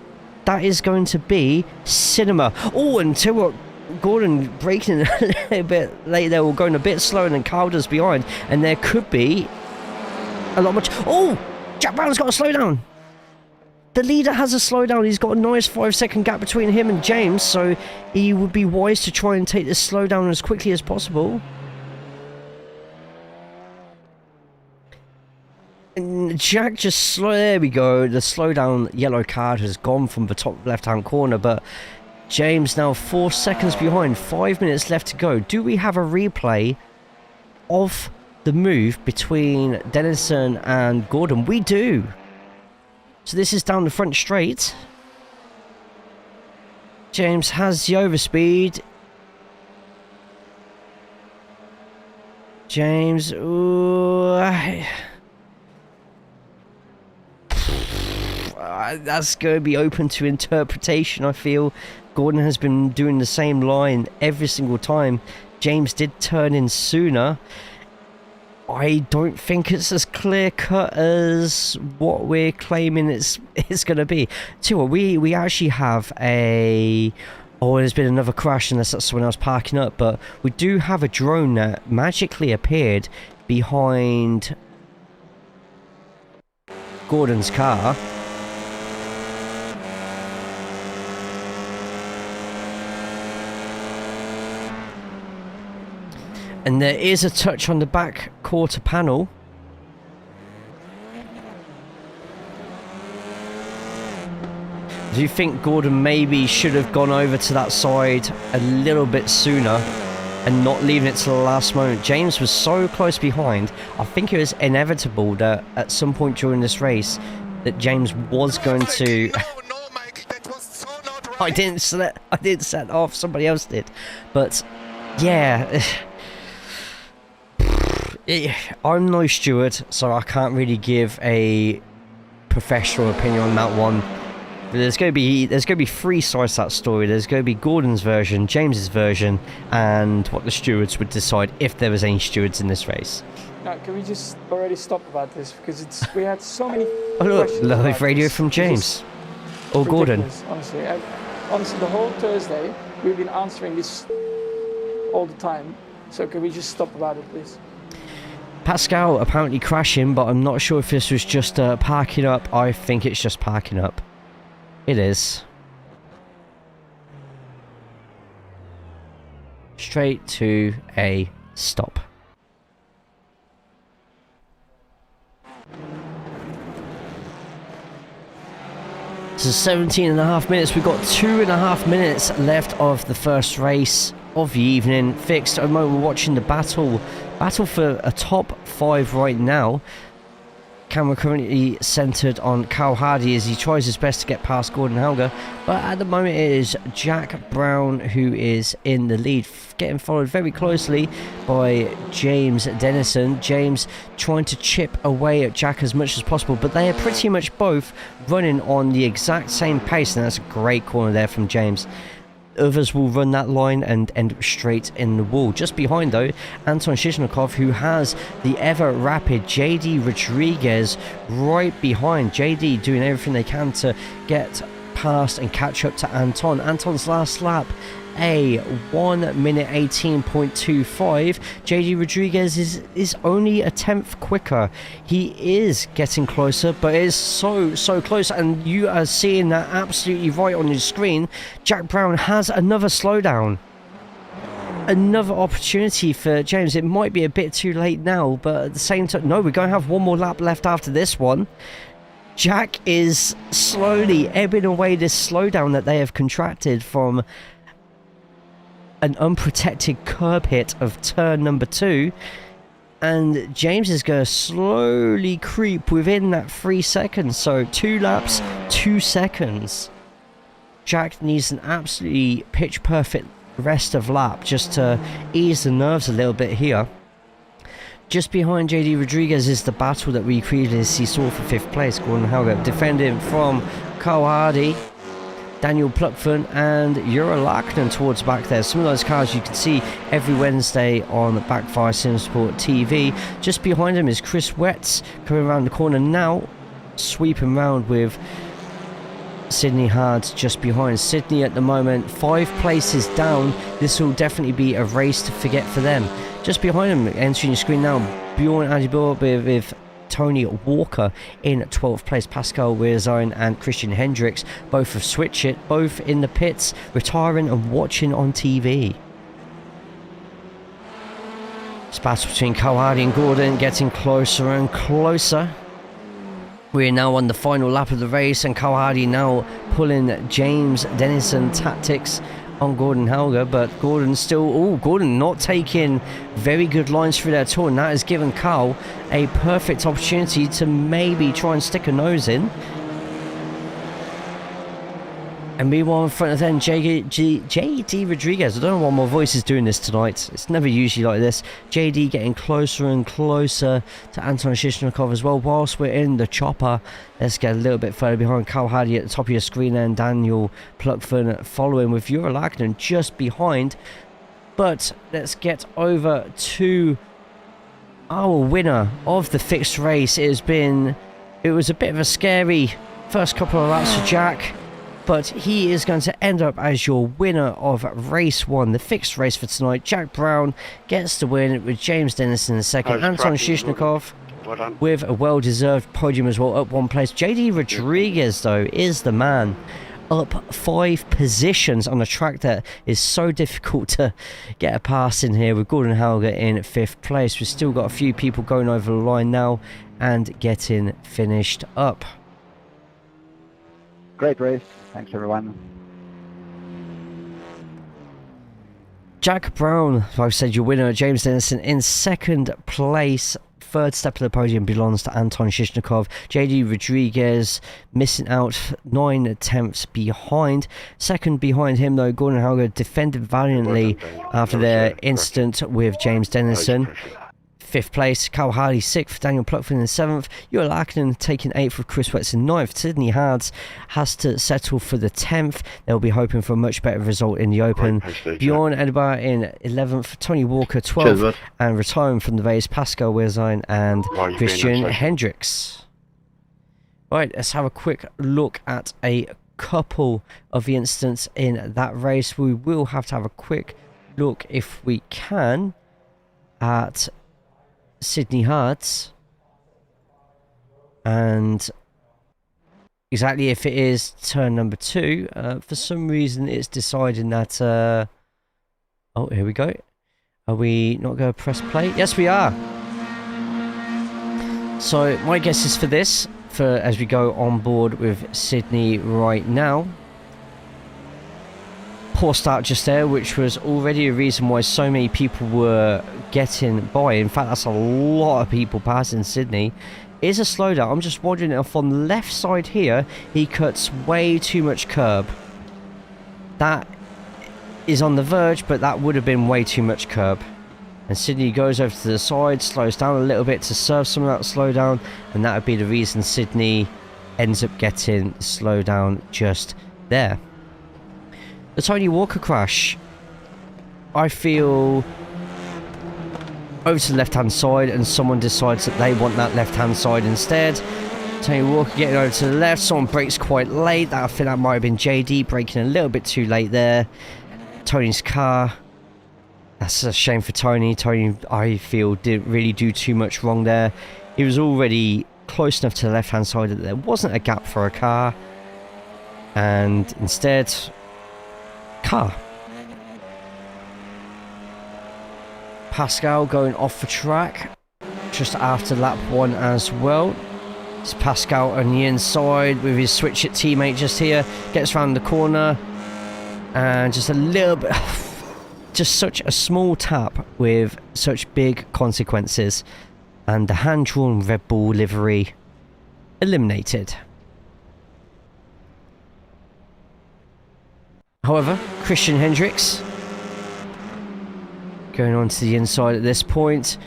that is going to be cinema. Oh, and tell you what, Gordon braking a little bit late there, or going a bit slower than Calder's behind, and there could be a lot much... oh, Jack Brown's got to slow down. The leader has a slowdown. He's got a nice 5-second gap between him and James, so he would be wise to try and take this slowdown as quickly as possible. And Jack just there we go. The slowdown yellow card has gone from the top left-hand corner, but James now 4 seconds behind. 5 minutes left to go. Do we have a replay of the move between Dennison and Gordon? We do. So this is down the front straight. James has the overspeed. James, ooh, that's going to be open to interpretation, I feel. Gordon has been doing the same line every single time. James did turn in sooner. I don't think it's as clear cut as what we're claiming it's going to be. Too, we actually have a... oh, there's been another crash unless that's someone else parking up, but we do have a drone that magically appeared behind Gordon's car. And there is a touch on the back quarter panel. Do you think Gordon maybe should have gone over to that side a little bit sooner and not leaving it to the last moment? James was so close behind. I think it was inevitable that at some point during this race that James was going to... No, Mike, that was so not right. I didn't set off, somebody else did. But yeah... I'm no steward, so I can't really give a professional opinion on that one. But there's going to be three sides to that story. There's going to be Gordon's version, James's version, and what the stewards would decide if there was any stewards in this race. Now, can we just already stop about this, because we had so many oh look, questions live about radio this. from James or Gordon. Honestly, honestly, the whole Thursday we've been answering this all the time. So can we just stop about it, please? Pascal apparently crashing, but I'm not sure if this was just parking up. I think it's just parking up. It is. Straight to a stop. So 17.5 minutes. We've got 2.5 minutes left of the first race of the evening. Fixed. At the moment we're watching the battle for a top 5 right now. camera currently centered on Carl Hardy as he tries his best to get past Gordon Hauger, but at the moment it is Jack Brown who is in the lead, getting followed very closely by James Dennison. James trying to chip away at Jack as much as possible, but they are pretty much both running on the exact same pace, and that's a great corner there from James. Others will run that line and end up straight in the wall. Just behind, though, Anton Shishnikov, who has the ever-rapid JD Rodriguez right behind. JD doing everything they can to get past and catch up to Anton. Anton's last lap, a 1 minute 18.25. JD Rodriguez is only a tenth quicker. He is getting closer, but it is so close, and you are seeing that absolutely right on your screen. Jack Brown has another slowdown, another opportunity for James. It might be a bit too late now, but at the same time, no, we're going to have one more lap left after this one. Jack is slowly ebbing away this slowdown that they have contracted from an unprotected curb hit of turn number 2, and James is going to slowly creep within that 3 seconds. So 2 laps, 2 seconds. Jack needs an absolutely pitch perfect rest of lap just to ease the nerves a little bit here. Just behind JD Rodriguez is the battle that we previously saw for 5th place. Gordon Hauger defending from Carl Hardy, Daniel Pluckford and Jura Lacknen towards back there. Some of those cars you can see every Wednesday on Backfire Simsport TV. Just behind him is Chris Wetz coming around the corner now, sweeping round with Sydney Hards just behind. Sydney at the moment 5 places down. This will definitely be a race to forget for them. Just behind him, entering the screen now, Bjorn Adibor with Tony Walker in 12th place. Pascal Weerzine and Christian Hendricks both have switched it, both in the pits, retiring and watching on TV. This battle between Carl Hardy and Gordon getting closer and closer. We're now on the final lap of the race, and Carl Hardy now pulling James Dennison tactics on Gordon Hauger, but Gordon still, Gordon not taking very good lines through their tour, and that has given Carl a perfect opportunity to maybe try and stick a nose in. And meanwhile in front of them, JD Rodriguez. I don't know why my voice is doing this tonight. It's never usually like this. JD getting closer and closer to Anton Shishnikov as well. Whilst we're in the chopper, let's get a little bit further behind. Carl Hardy at the top of your screen, and Daniel Pluckford following with Jura Lacknen just behind. But let's get over to our winner of the fixed race. It was a bit of a scary first couple of laps for Jack, but he is going to end up as your winner of race 1, the fixed race for tonight. Jack Brown gets the win with James Dennison in second. Anton Shishnikov with a well-deserved podium as well, up 1 place. JD Rodriguez, though, is the man, up 5 positions on a track that is so difficult to get a pass in here, with Gordon Hauger in 5th place. We've still got a few people going over the line now and getting finished up. Great race. Thanks, everyone. Jack Brown, like I said, your winner. James Dennison in 2nd place. 3rd step of the podium belongs to Anton Shishnikov. JD Rodriguez missing out 9 tenths behind. 2nd behind him, though, Gordon Hauger defended valiantly after their incident with James Dennison. 5th place, Carl Hardy 6th, Daniel Pluckford in 7th, Jura Lacknen taking 8th with Chris Wetz in 9th. Sydney Hards has to settle for the 10th. They'll be hoping for a much better result in the Open. Bjorn Edinburgh in 11th, Tony Walker 12th, and retiring from the race, Pascal Weerzine and Christian Hendricks. Right, let's have a quick look at a couple of the incidents in that race. We will have to have a quick look, if we can, at Sydney Hards, and exactly if it is turn number 2. For some reason it's deciding that oh, here we go. Are we not going to press play? Yes, we are. So my guess is for this, as we go on board with Sydney right now. Poor start just there, which was already a reason why so many people were getting by. In fact, that's a lot of people passing Sydney is a slowdown. I'm just wondering if on the left side here, he cuts way too much curb. That is on the verge, but that would have been way too much curb. And Sydney goes over to the side, slows down a little bit to serve some of that slowdown, and that would be the reason Sydney ends up getting the slowdown just there. The Tony Walker crash, I feel, over to the left hand side, and someone decides that they want that left hand side instead. Tony Walker getting over to the left, someone brakes quite late. I think that might have been JD braking a little bit too late there. Tony's car, that's a shame for Tony. Tony, I feel, didn't really do too much wrong there. He was already close enough to the left hand side that there wasn't a gap for a car, and instead, car. Pascal going off the track just after lap 1 as well. It's Pascal on the inside with his switch it teammate just here, gets around the corner, and just a little bit, just such a small tap with such big consequences, and the hand-drawn Red Bull livery eliminated. However, Christian Hendricks going on to the inside at this point,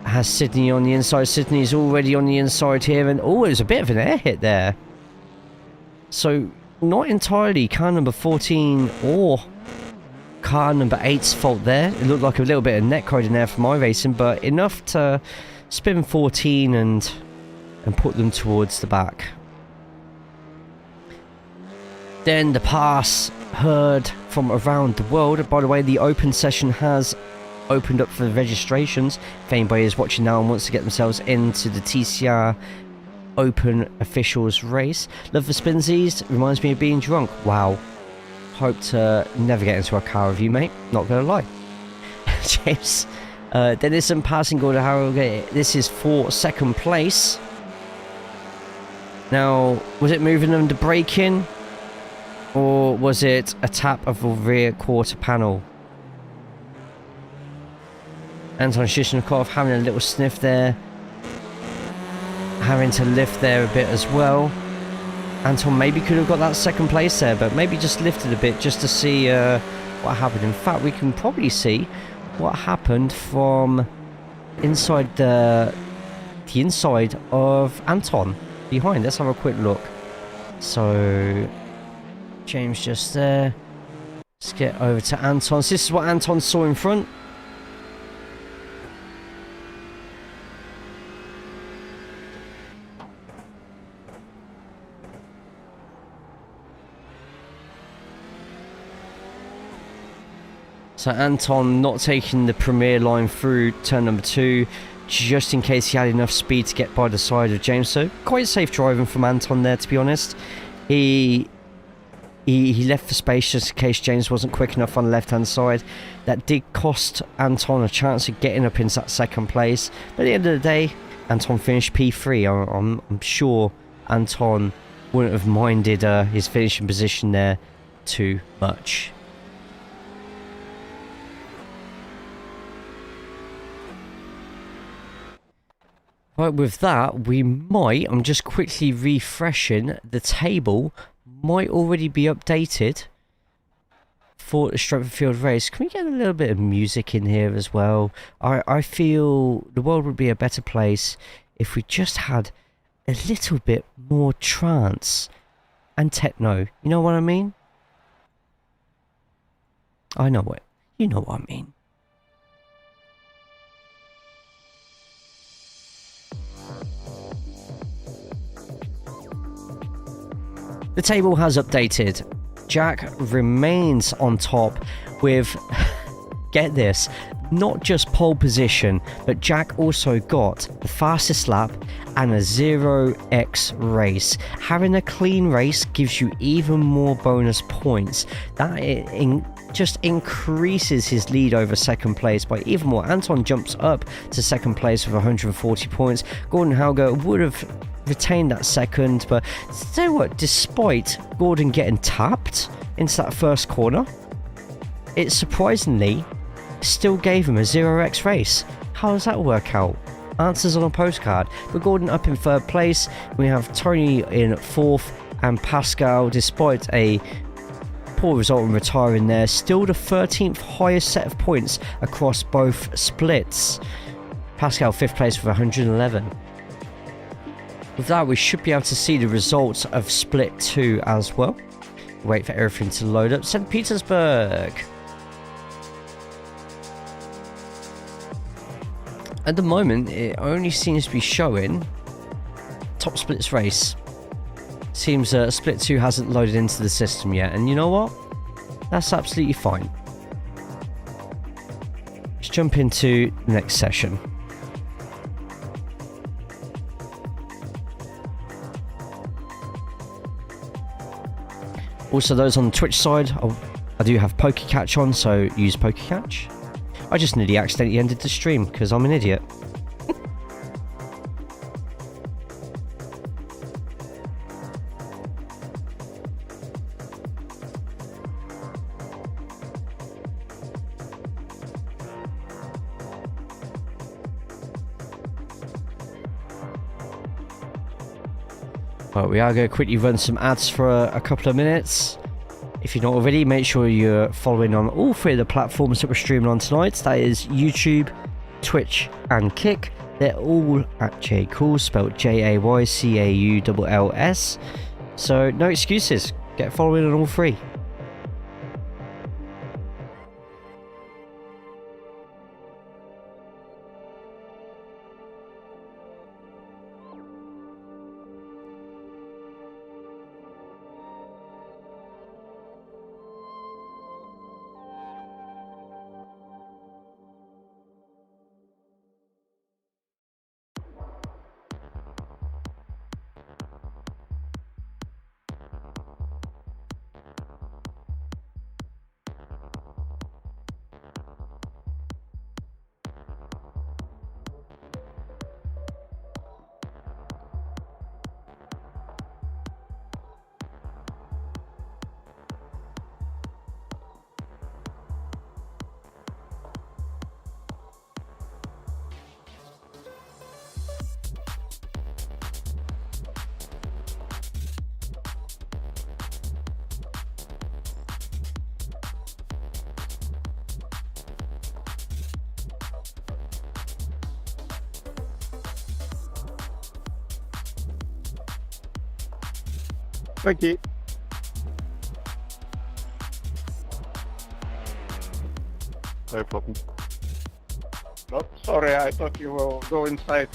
has Sydney on the inside. Sydney's already on the inside here, and oh, there's a bit of an air hit there. So, not entirely car number 14 or car number 8's fault there. It looked like a little bit of net code in there for iRacing, but enough to spin 14 and put them towards the back. Then the pass heard from around the world. By the way, the open session has opened up for the registrations. If anybody is watching now and wants to get themselves into the TCR Open Officials race. Love for Spinsies, reminds me of being drunk. Wow. Hope to never get into a car with you, mate. Not gonna lie. James. Denison passing Gordon Harrogate. This is for second place. Now, was it moving them to brake in? Or was it a tap of the rear quarter panel? Anton Shishnikov having a little sniff there. Having to lift there a bit as well. Anton maybe could have got that second place there, but maybe just lifted a bit just to see what happened. In fact, we can probably see what happened from inside the inside of Anton behind. Let's have a quick look. So James just there. Let's get over to Anton. So this is what Anton saw in front. So Anton not taking the premier line through turn number 2, just in case he had enough speed to get by the side of James. So quite safe driving from Anton there, to be honest. He left the space just in case James wasn't quick enough on the left hand side. That did cost Anton a chance of getting up into that second place. But at the end of the day, Anton finished P3. I'm sure Anton wouldn't have minded his finishing position there too much. Right, with that, we might, I'm just quickly refreshing, the table might already be updated for the Strength of Field race. Can we get a little bit of music in here as well? I feel the world would be a better place if we just had a little bit more trance and techno. You know what I mean? I know what, you know what I mean. The table has updated. Jack remains on top with, get this, not just pole position, but Jack also got the fastest lap and a 0x race. Having a clean race gives you even more bonus points. That just increases his lead over second place by even more. Anton jumps up to second place with 140 points. Gordon Hauger would have retained that second, but tell you what, despite Gordon getting tapped into that first corner, it surprisingly still gave him a 0x race. How does that work out? answers on a postcard. But Gordon up in 3rd place. We have Tony in 4th, and Pascal, despite a poor result in retiring there, still the 13th highest set of points across both splits. Pascal 5th place with 111. With that, we should be able to see the results of split 2 as well. Wait for everything to load up. St. Petersburg. At the moment, it only seems to be showing top splits race. Seems split 2 hasn't loaded into the system yet, and you know what? That's absolutely fine. Let's jump into the next session. Also, those on the Twitch side, I do have PokeCatch on, so use PokeCatch. I just nearly accidentally ended the stream because I'm an idiot. Well, we are going to quickly run some ads for a couple of minutes. If you're not already, make sure you're following on all 3 of the platforms that we're streaming on tonight. That is YouTube, Twitch, and Kick. They're all at JayCaulls, spelled JayCaulls. So no excuses. Get following on all 3. Thank you. No problem. No, sorry, I thought you will go inside.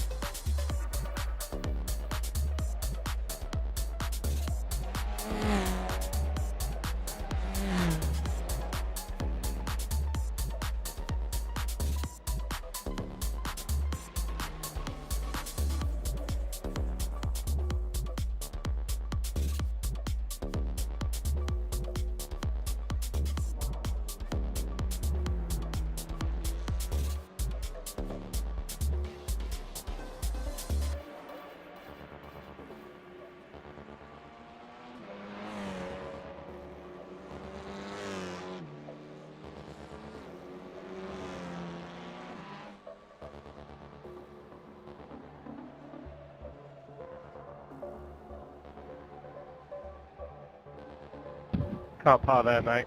Can't par there, mate.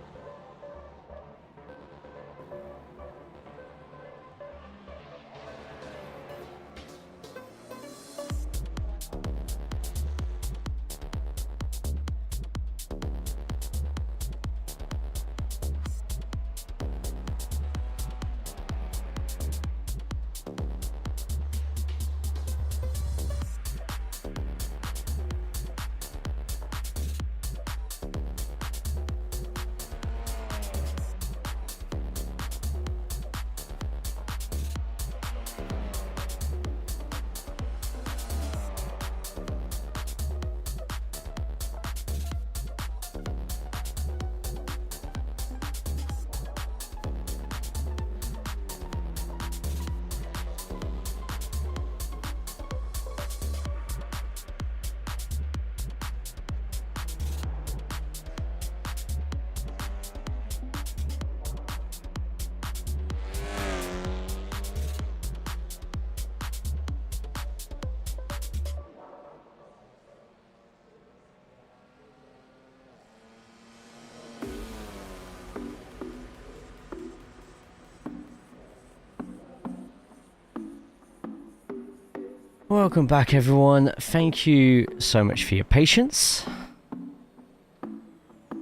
Welcome back, everyone. Thank you so much for your patience.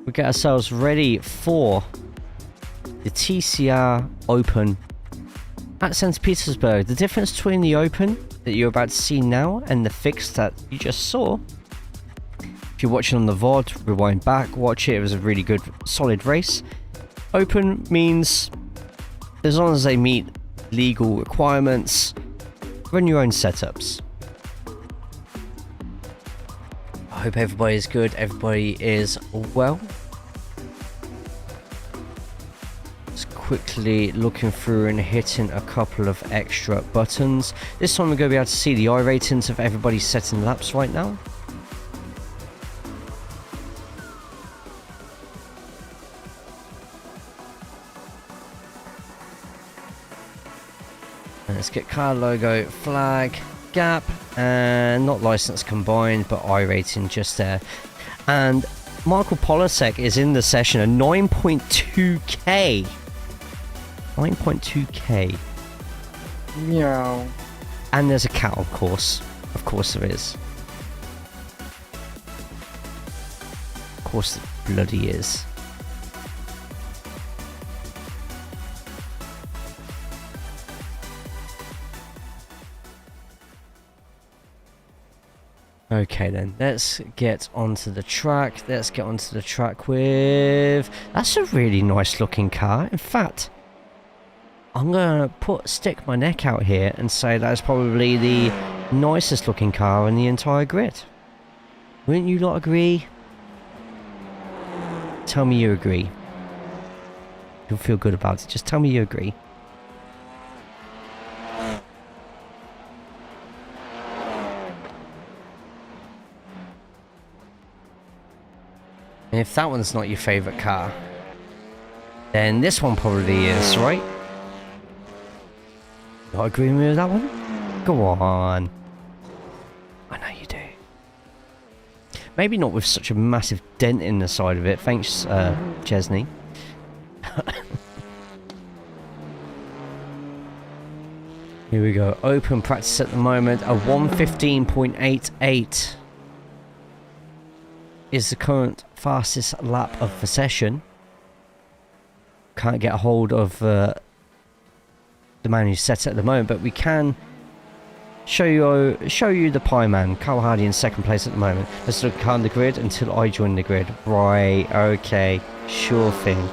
We get ourselves ready for the TCR Open at St. Petersburg. The difference between the Open that you're about to see now and the fix that you just saw, if you're watching on the VOD, rewind back, watch it. It was a really good, solid race. Open means, as long as they meet legal requirements, run your own setups. I hope everybody is good, everybody is well. Just quickly looking through and hitting a couple of extra buttons. This time we're going to be able to see the iRatings of everybody setting laps right now. Let's get car logo, flag, gap, and not license combined, but iRating just there. And Michael Polasek is in the session, a 9.2k. 9.2k. Meow. And there's a cat, of course. Of course there is. Of course it bloody is. Okay then, let's get onto the track. Let's get onto the track with... That's a really nice looking car. In fact, I'm going to stick my neck out here and say that's probably the nicest looking car in the entire grid. Wouldn't you not agree? Tell me you agree. You'll feel good about it. Just tell me you agree. And if that one's not your favourite car, then this one probably is, right? Not agreeing with that one? Go on. I know you do. Maybe not with such a massive dent in the side of it. Thanks, Chesney. Here we go. Open practice at the moment. A 1:15.88 is the current fastest lap of the session. Can't get a hold of the man who set it at the moment, but we can show you the pie man. Carl Hardy in second place at the moment. Let's look on the grid until I join the grid. Right, okay, sure thing.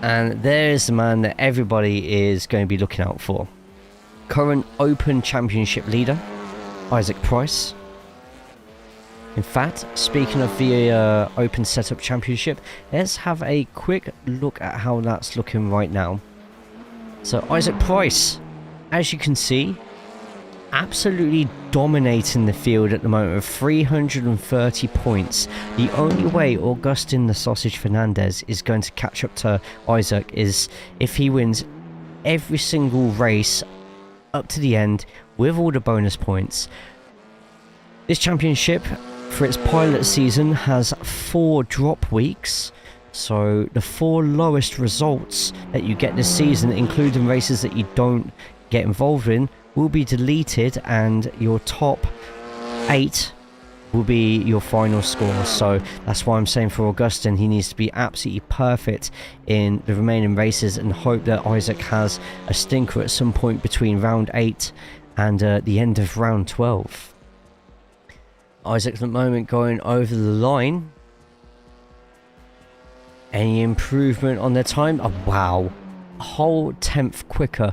And there's the man that everybody is going to be looking out for. Current Open Championship leader, Isaac Price. In fact, speaking of the Open Setup Championship, let's have a quick look at how that's looking right now. So Isaac Price, as you can see, absolutely dominating the field at the moment with 330 points. The only way Augustin the Sausage Fernandez is going to catch up to Isaac is if he wins every single race up to the end with all the bonus points. This championship for its pilot season has 4 drop weeks, so the 4 lowest results that you get this season, including races that you don't get involved in, will be deleted, and your top 8 will be your final score. So that's why I'm saying for Augustin, he needs to be absolutely perfect in the remaining races and hope that Isaac has a stinker at some point between round 8 and the end of round 12. Isaac at the moment going over the line. Any improvement on their time? Oh wow, a whole 10th quicker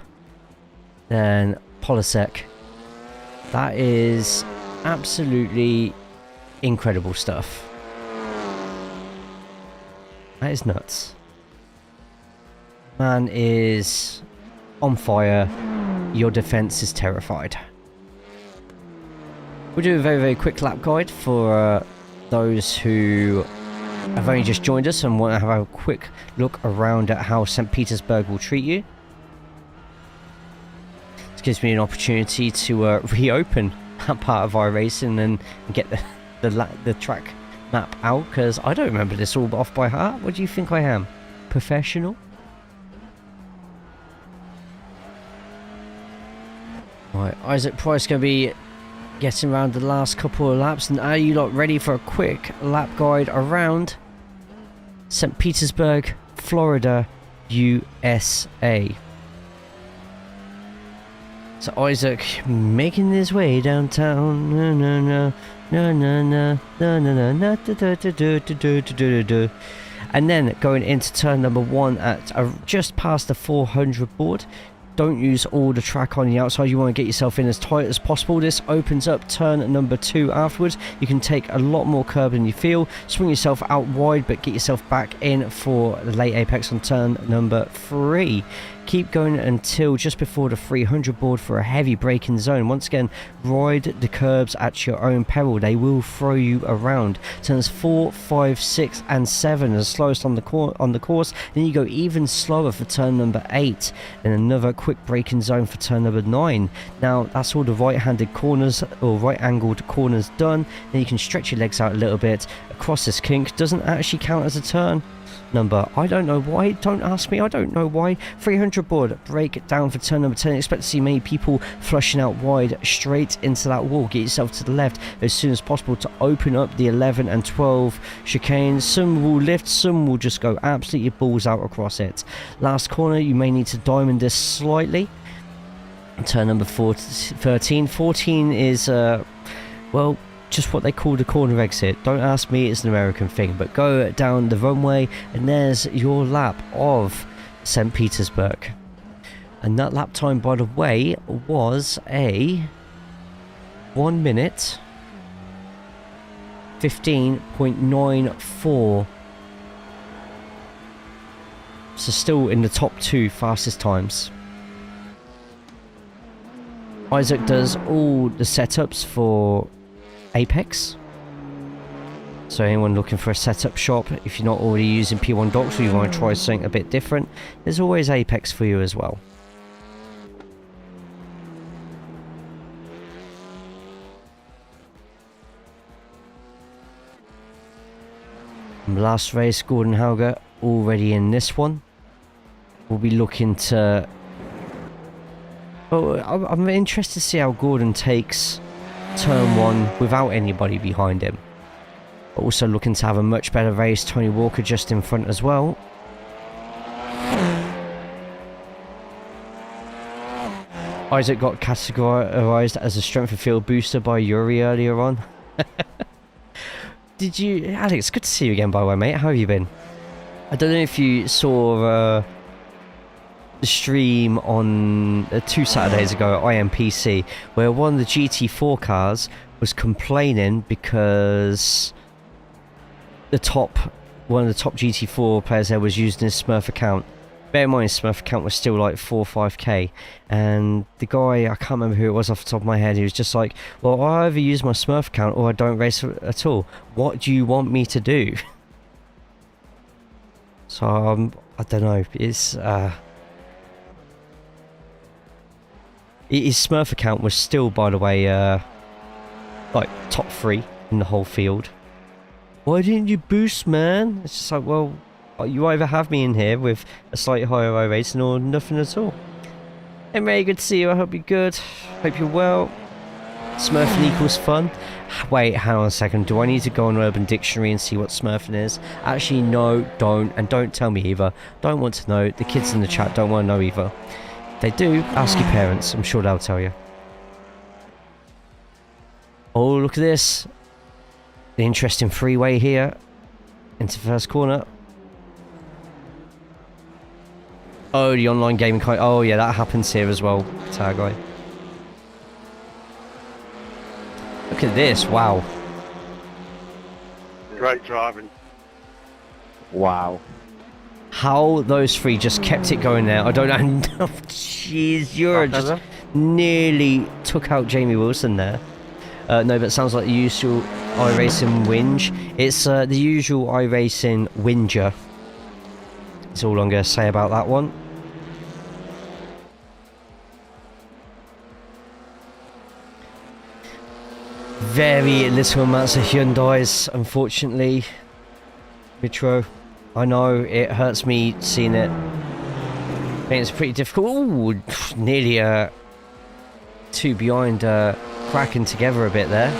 than Polasek. That is absolutely incredible stuff. That is nuts. Man is on fire. Your defense is terrified. We'll do a very, very quick lap guide for those who have only just joined us and want to have a quick look around at how St. Petersburg will treat you. This gives me an opportunity to reopen that part of iRacing and get the track map out, because I don't remember this all off by heart. What do you think I am? Professional? Right, Isaac Price going to be getting around the last couple of laps. And are you lot ready for a quick lap guide around St. Petersburg, Florida, USA? So Isaac making his way downtown. And then going into turn number 1 at just past the 400 board. Don't use all the track on the outside. You want to get yourself in as tight as possible. This opens up turn number 2 afterwards. You can take a lot more curb than you feel. Swing yourself out wide, but get yourself back in for the late apex on turn number 3. Keep going until just before the 300 board for a heavy braking zone. Once again, ride the curbs at your own peril. They will throw you around. Turns 4, 5, 6 and 7 are the slowest on the course. Then you go even slower for turn number 8. And another quick braking zone for turn number 9. Now that's all the right-handed corners or right-angled corners done. Then you can stretch your legs out a little bit across this kink. Doesn't actually count as a turn number. I don't know why. Don't ask me. I don't know why. 300 board. Break it down for turn number 10. Expect to see many people flushing out wide straight into that wall. Get yourself to the left as soon as possible to open up the 11 and 12 chicanes. Some will lift, some will just go absolutely balls out across it. Last corner, you may need to diamond this slightly. Turn number 13. 14 is well, just what they call the corner exit. Don't ask me, it's an American thing. But go down the runway and there's your lap of St. Petersburg. And that lap time, by the way, was a 1 minute 15.94. So still in the top 2 fastest times. Isaac does all the setups for Apex. So anyone looking for a setup shop, if you're not already using P1 docks or you want to try something a bit different, there's always Apex for you as well. Last race, Gordon Hauger already in this one. We'll be looking to... Well, I'm interested to see how Gordon takes turn 1 without anybody behind him. Also looking to have a much better race. Tony Walker just in front as well. Isaac got categorized as a strength of field booster by Yuri earlier on. Did you... Alex, good to see you again, by the way, mate. How have you been? I don't know if you saw the stream on 2 Saturdays ago at IMPC, where one of the GT4 cars was complaining because one of the top GT4 players there was using his Smurf account. Bear in mind, his Smurf account was still like 4 or 5k, and the guy, I can't remember who it was off the top of my head, he was just like, well, I either use my Smurf account or I don't race at all. What do you want me to do? So I don't know, it's his Smurf account was still, by the way, like top 3 in the whole field. Why didn't you boost, man? It's just like, well, you either have me in here with a slightly higher I rating or nothing at all. Hey Ray, good to see you. I hope you're good. Hope you're well. Smurfing equals fun. Wait, hang on a second. Do I need to go on Urban Dictionary and see what Smurfing is? Actually, no, don't. And don't tell me either. Don't want to know. The kids in the chat don't want to know either. If they do, ask your parents. I'm sure they'll tell you. Oh, look at this. The interesting freeway here. Into first corner. Oh, the online gaming kind. Oh, yeah, that happens here as well. Tag guy. Look at this. Wow. Great driving. Wow. How those 3 just kept it going there. I don't know. Jeez, you're just nearly took out Jamie Wilson there. No, but it sounds like the usual iRacing whinge. It's the usual iRacing whinger. That's all I'm going to say about that one. Very little amounts of Hyundais, unfortunately. Metro. I know, it hurts me seeing it. I think it's pretty difficult. Ooh, nearly two behind cracking together a bit there.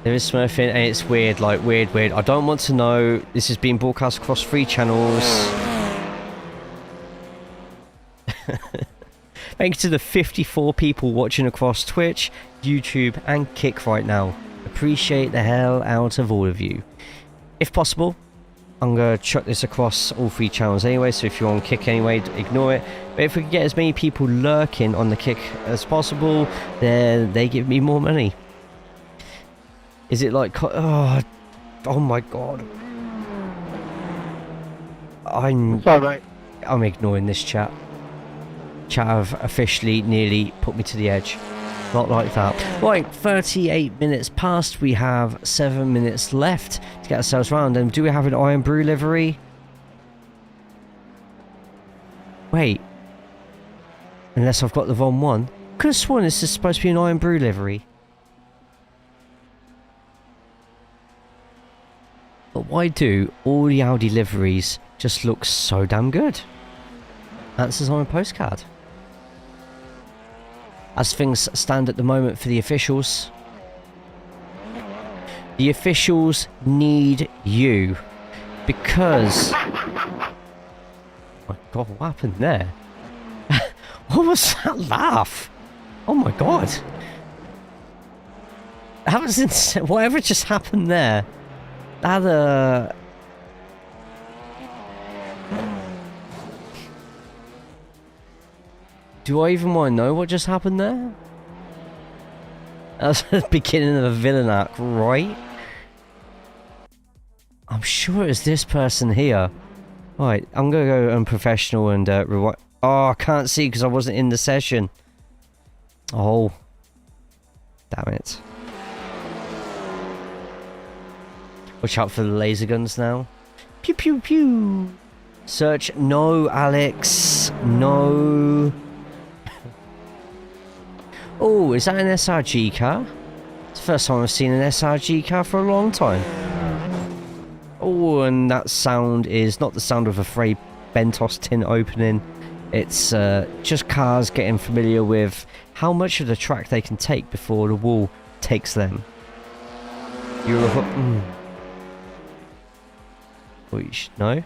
There is smurfing and it's weird, like weird. I don't want to know. This is being broadcast across 3 channels. Thank you to the 54 people watching across Twitch, YouTube and Kick right now. Appreciate the hell out of all of you. If possible, I'm going to chuck this across all 3 channels anyway, so if you're on Kick anyway, ignore it. But if we can get as many people lurking on the Kick as possible, then they give me more money. Is it like... Oh my god. I'm ignoring this chat. Chat have officially nearly put me to the edge. Not like that. Right, 38 minutes past. We have 7 minutes left to get ourselves round. And do we have an Iron Brew livery? Wait. Unless I've got the wrong one. Could have sworn this is supposed to be an Iron Brew livery. But why do all the Audi liveries just look so damn good? Answers on a postcard. As things stand at the moment for the officials need you. Because... Oh my god, what happened there? What was that laugh? Oh my god. That was insane. Whatever just happened there. That, do I even want to know what just happened there? That was the beginning of a villain arc, right? I'm sure it was this person here. Right, I'm going to go unprofessional and rewind. Oh, I can't see because I wasn't in the session. Oh. Damn it. Watch out for the laser guns now. Pew pew pew. Search. No, Alex. No. Oh, is that an SRG car? It's the first time I've seen an SRG car for a long time. Oh, and that sound is not the sound of a Frey Bentos tin opening. It's just cars getting familiar with how much of the track they can take before the wall takes them. You're Well, you should know.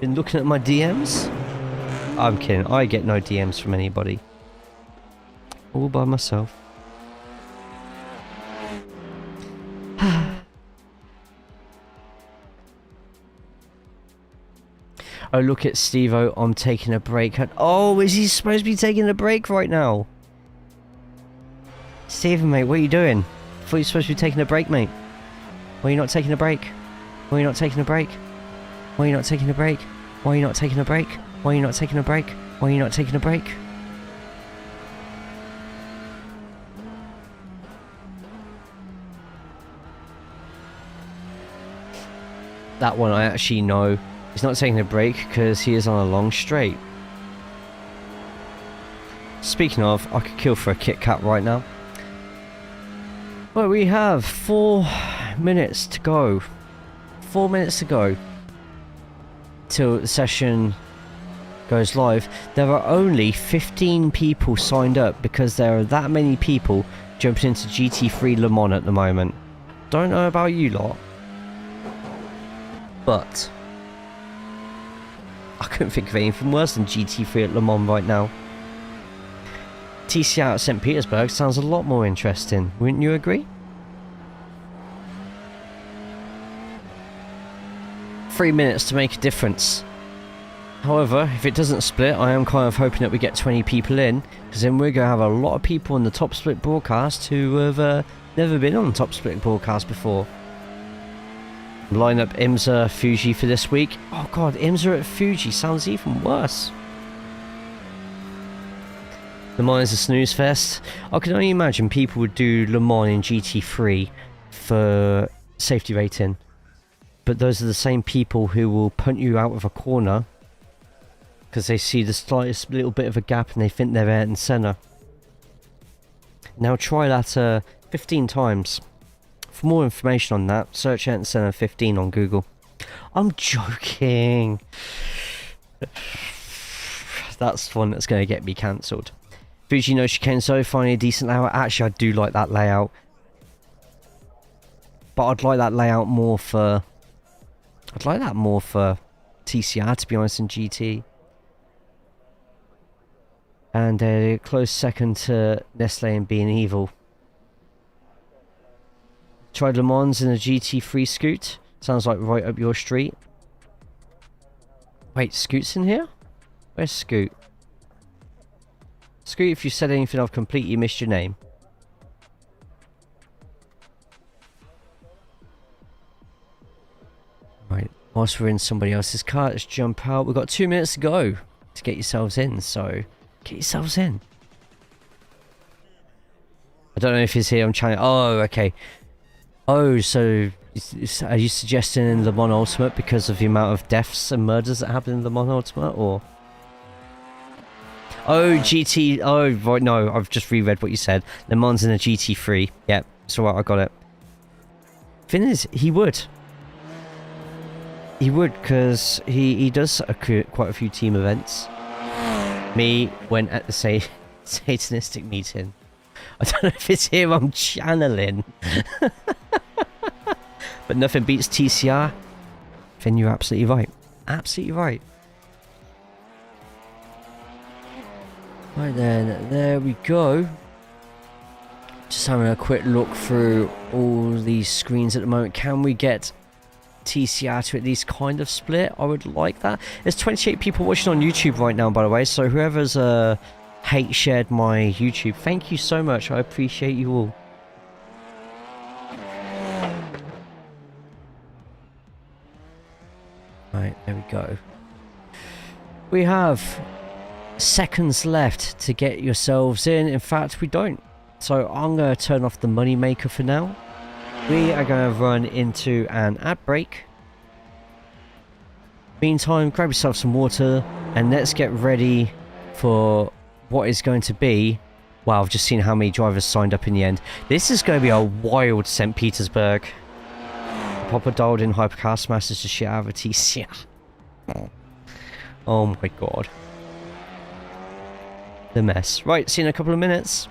Been looking at my DMs? I'm kidding, I get no DMs from anybody. All by myself. Oh, look at Steve-O, I'm taking a break. Oh, is he supposed to be taking a break right now? Steven, mate, what are you doing? I thought you were supposed to be taking a break, mate. Why are you not taking a break? Why are you not taking a break? Why are you not taking a break? Why are you not taking a break? Why are you not taking a break? Why are you not taking a break? That one I actually know. He's not taking a break because he is on a long straight. Speaking of, I could kill for a Kit Kat right now. Well, we have 4 minutes to go. 4 minutes to go till the session goes live. There are only 15 people signed up because there are that many people jumping into GT3 Le Mans at the moment. Don't know about you lot, but I couldn't think of anything worse than GT3 at Le Mans right now. TCR at St. Petersburg sounds a lot more interesting, wouldn't you agree? 3 minutes to make a difference. However, if it doesn't split, I am kind of hoping that we get 20 people in, because then we're going to have a lot of people on the Top Split broadcast who have never been on the Top Split broadcast before. Line up IMSA Fuji for this week. Oh god, IMSA at Fuji sounds even worse. Le Mans is a snooze fest. I can only imagine people would do Le Mans in GT3 for safety rating. But those are the same people who will punt you out of a corner because they see the slightest little bit of a gap and they think they're Ayrton Senna. Now try that 15 times. For more information on that, search Ayrton Senna 15 on Google. I'm joking. That's one that's going to get me cancelled. Fuji no Shikenzo, finally a decent layout. Actually, I do like that layout. But I'd like that layout more for... I'd like that more for TCR, to be honest, than GT. And a close second to Nestle and Being Evil. Tried Le Mans in a GT3 Scoot. Sounds like right up your street. Wait, Scoot's in here? Where's Scoot? Scoot, if you said anything, I've completely missed your name. Right, whilst we're in somebody else's car, let's jump out. We've got 2 minutes to go to get yourselves in, so get yourselves in. I don't know if he's here, I'm trying. Oh, okay. Oh, so are you suggesting Le Mans Ultimate because of the amount of deaths and murders that happen in Le Mans Ultimate, or? Oh, GT. Oh, right. No, I've just reread what you said. Le Mans in a GT3. Yeah, it's alright. I got it. Thing is, he would. He would, because he does quite a few team events. Me went at the satanistic meeting. I don't know if it's here I'm channeling. But nothing beats TCR. Then you're absolutely right. Absolutely right. Right then, there we go. Just having a quick look through all these screens at the moment. Can we get TCR to at least kind of split? I would like that. There's 28 people watching on YouTube right now, by the way, so whoever's hate shared my YouTube, thank you so much. I appreciate you all. Right, there we go. We have seconds left to get yourselves in. In fact, we don't. So I'm going to turn off the money maker for now. We are going to run into an ad break. Meantime, grab yourself some water and let's get ready for what is going to be... Wow, I've just seen how many drivers signed up in the end. This is going to be a wild St. Petersburg. Proper dialed in hypercar smashes the shit out of a TCR. Oh my god. The mess. Right, see you in a couple of minutes.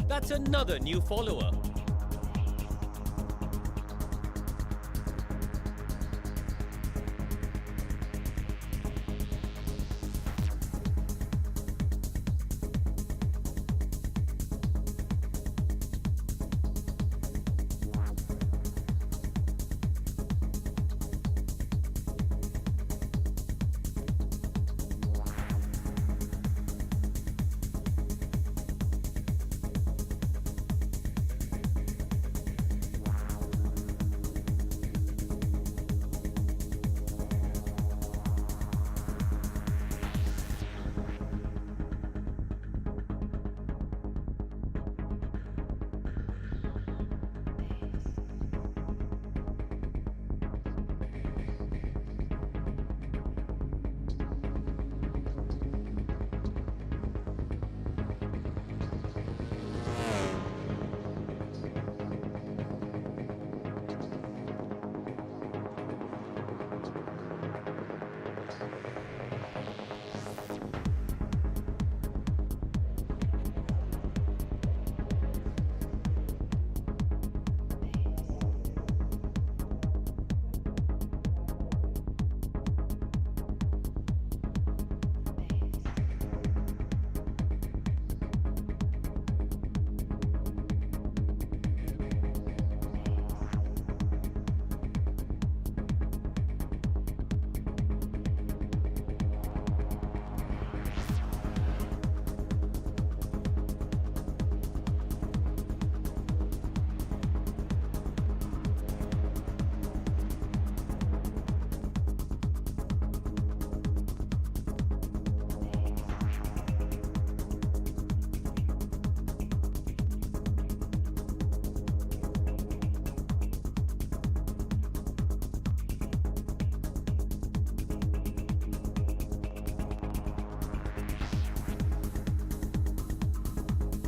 That's another new follower.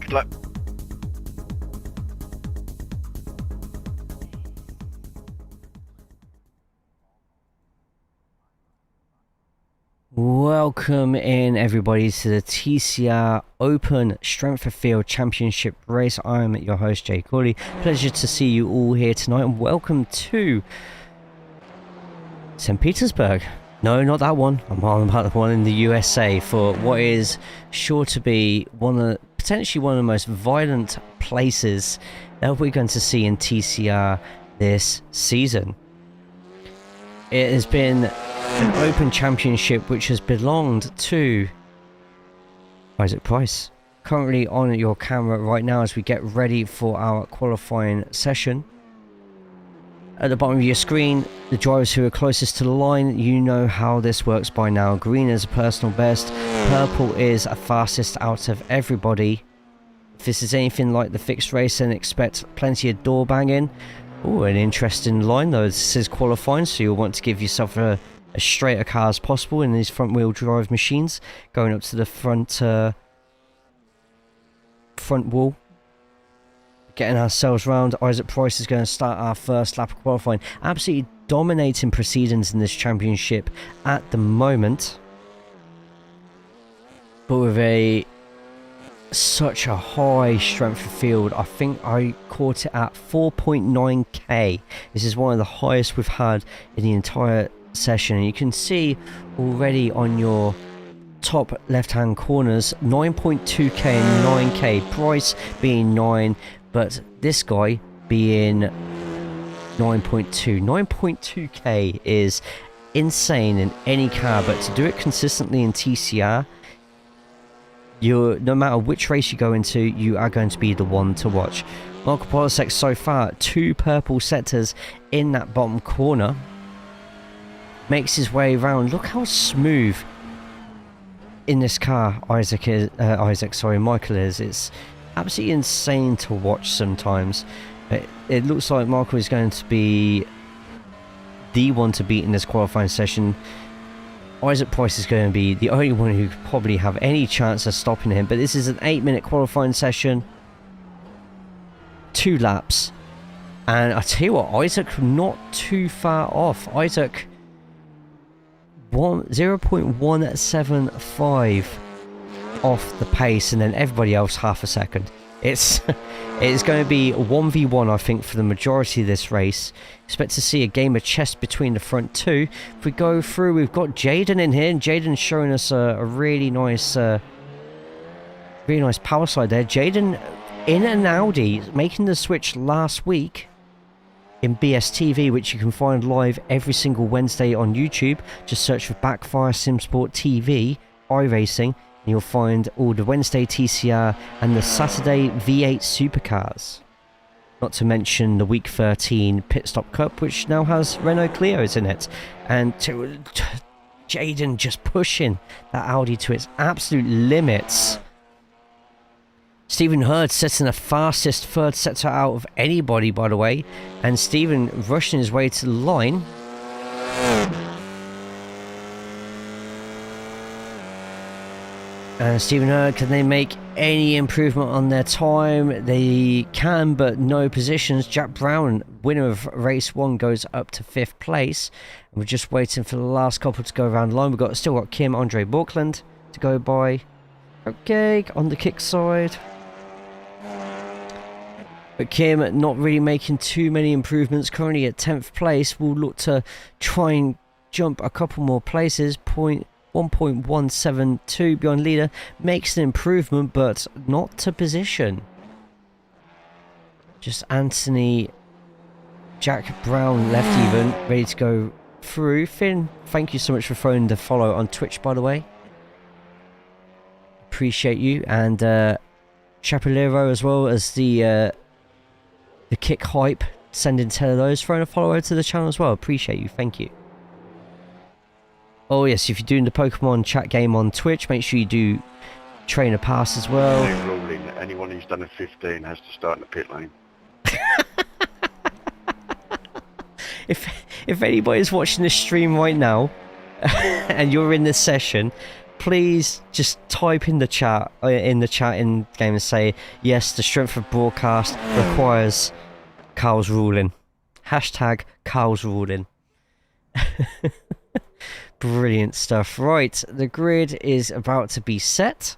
Next lap. Welcome in everybody to the TCR Open Strength of Field Championship race. I am your host JayCaulls. Pleasure to see you all here tonight and welcome to St. Petersburg. No, not that one. I'm on about the one in the USA for what is sure to be potentially one of the most violent places that we're going to see in TCR this season. It has been an open championship which has belonged to Isaac Price. Currently on your camera right now as we get ready for our qualifying session. At the bottom of your screen, the drivers who are closest to the line, you know how this works by now. Green is a personal best, purple is a fastest out of everybody. If this is anything like the fixed race, then expect plenty of door banging. Oh, an interesting line though. This is qualifying, so you'll want to give yourself as straight a car as possible in these front wheel drive machines. Going up to the front wall. Getting ourselves round. Isaac Price is going to start our first lap of qualifying. Absolutely dominating proceedings in this championship at the moment. But with such a high strength of field. I think I caught it at 4.9k. This is one of the highest we've had in the entire session, and you can see already on your top left hand corners 9.2k and 9k, Price being 9 but this guy being 9.2. 9.2k is insane in any car, but to do it consistently in TCR, no matter which race you go into, you are going to be the one to watch. Marco Polasek so far, 2 purple sectors in that bottom corner. Makes his way around. Look how smooth in this car Michael is. It's absolutely insane to watch sometimes. It looks like Marco is going to be the one to beat in this qualifying session. Isaac Price is going to be the only one who could probably have any chance of stopping him. But this is an 8-minute qualifying session. 2 laps. And I tell you what, Isaac not too far off. Isaac 0.175 off the pace, and then everybody else half a second. It's going to be 1v1, I think, for the majority of this race. Expect to see a game of chess between the front two. If we go through, we've got Jaden in here, and Jaden's showing us a really nice power slide there. Jaden in an Audi, making the switch last week in BSTV, which you can find live every single Wednesday on YouTube. Just search for Backfire Simsport TV, iRacing, and you'll find all the Wednesday TCR and the Saturday V8 supercars. Not to mention the Week 13 Pit Stop Cup, which now has Renault Clios in it. And Jaden just pushing that Audi to its absolute limits. Stephen Hurd setting the fastest third sector out of anybody, by the way. And Stephen rushing his way to the line. And Stephen Hurd, can they make any improvement on their time? They can, but no positions. Jack Brown, winner of race 1, goes up to 5th place. And we're just waiting for the last couple to go around the line. We've still got Kim Andre Borkland to go by. Okay, on the kick side. But Kim not really making too many improvements. Currently at 10th place. We'll look to try and jump a couple more places. 1.172 beyond leader. Makes an improvement, but not to position. Just Anthony Jack Brown left even. Ready to go through. Finn, thank you so much for throwing the follow on Twitch, by the way. Appreciate you. And Chapelero as well as the kick hype, sending 10 of those, throwing a follow to the channel as well. Appreciate you, thank you. Oh yes, if you're doing the Pokemon chat game on Twitch, make sure you do trainer pass as well. Ruling, anyone who's done a 15 has to start in the pit lane. If anybody's watching this stream right now and you're in this session, please just type in the chat in game and say yes, the strength of broadcast requires Carl's ruling. Hashtag Carl's ruling. Brilliant stuff. Right, the grid is about to be set.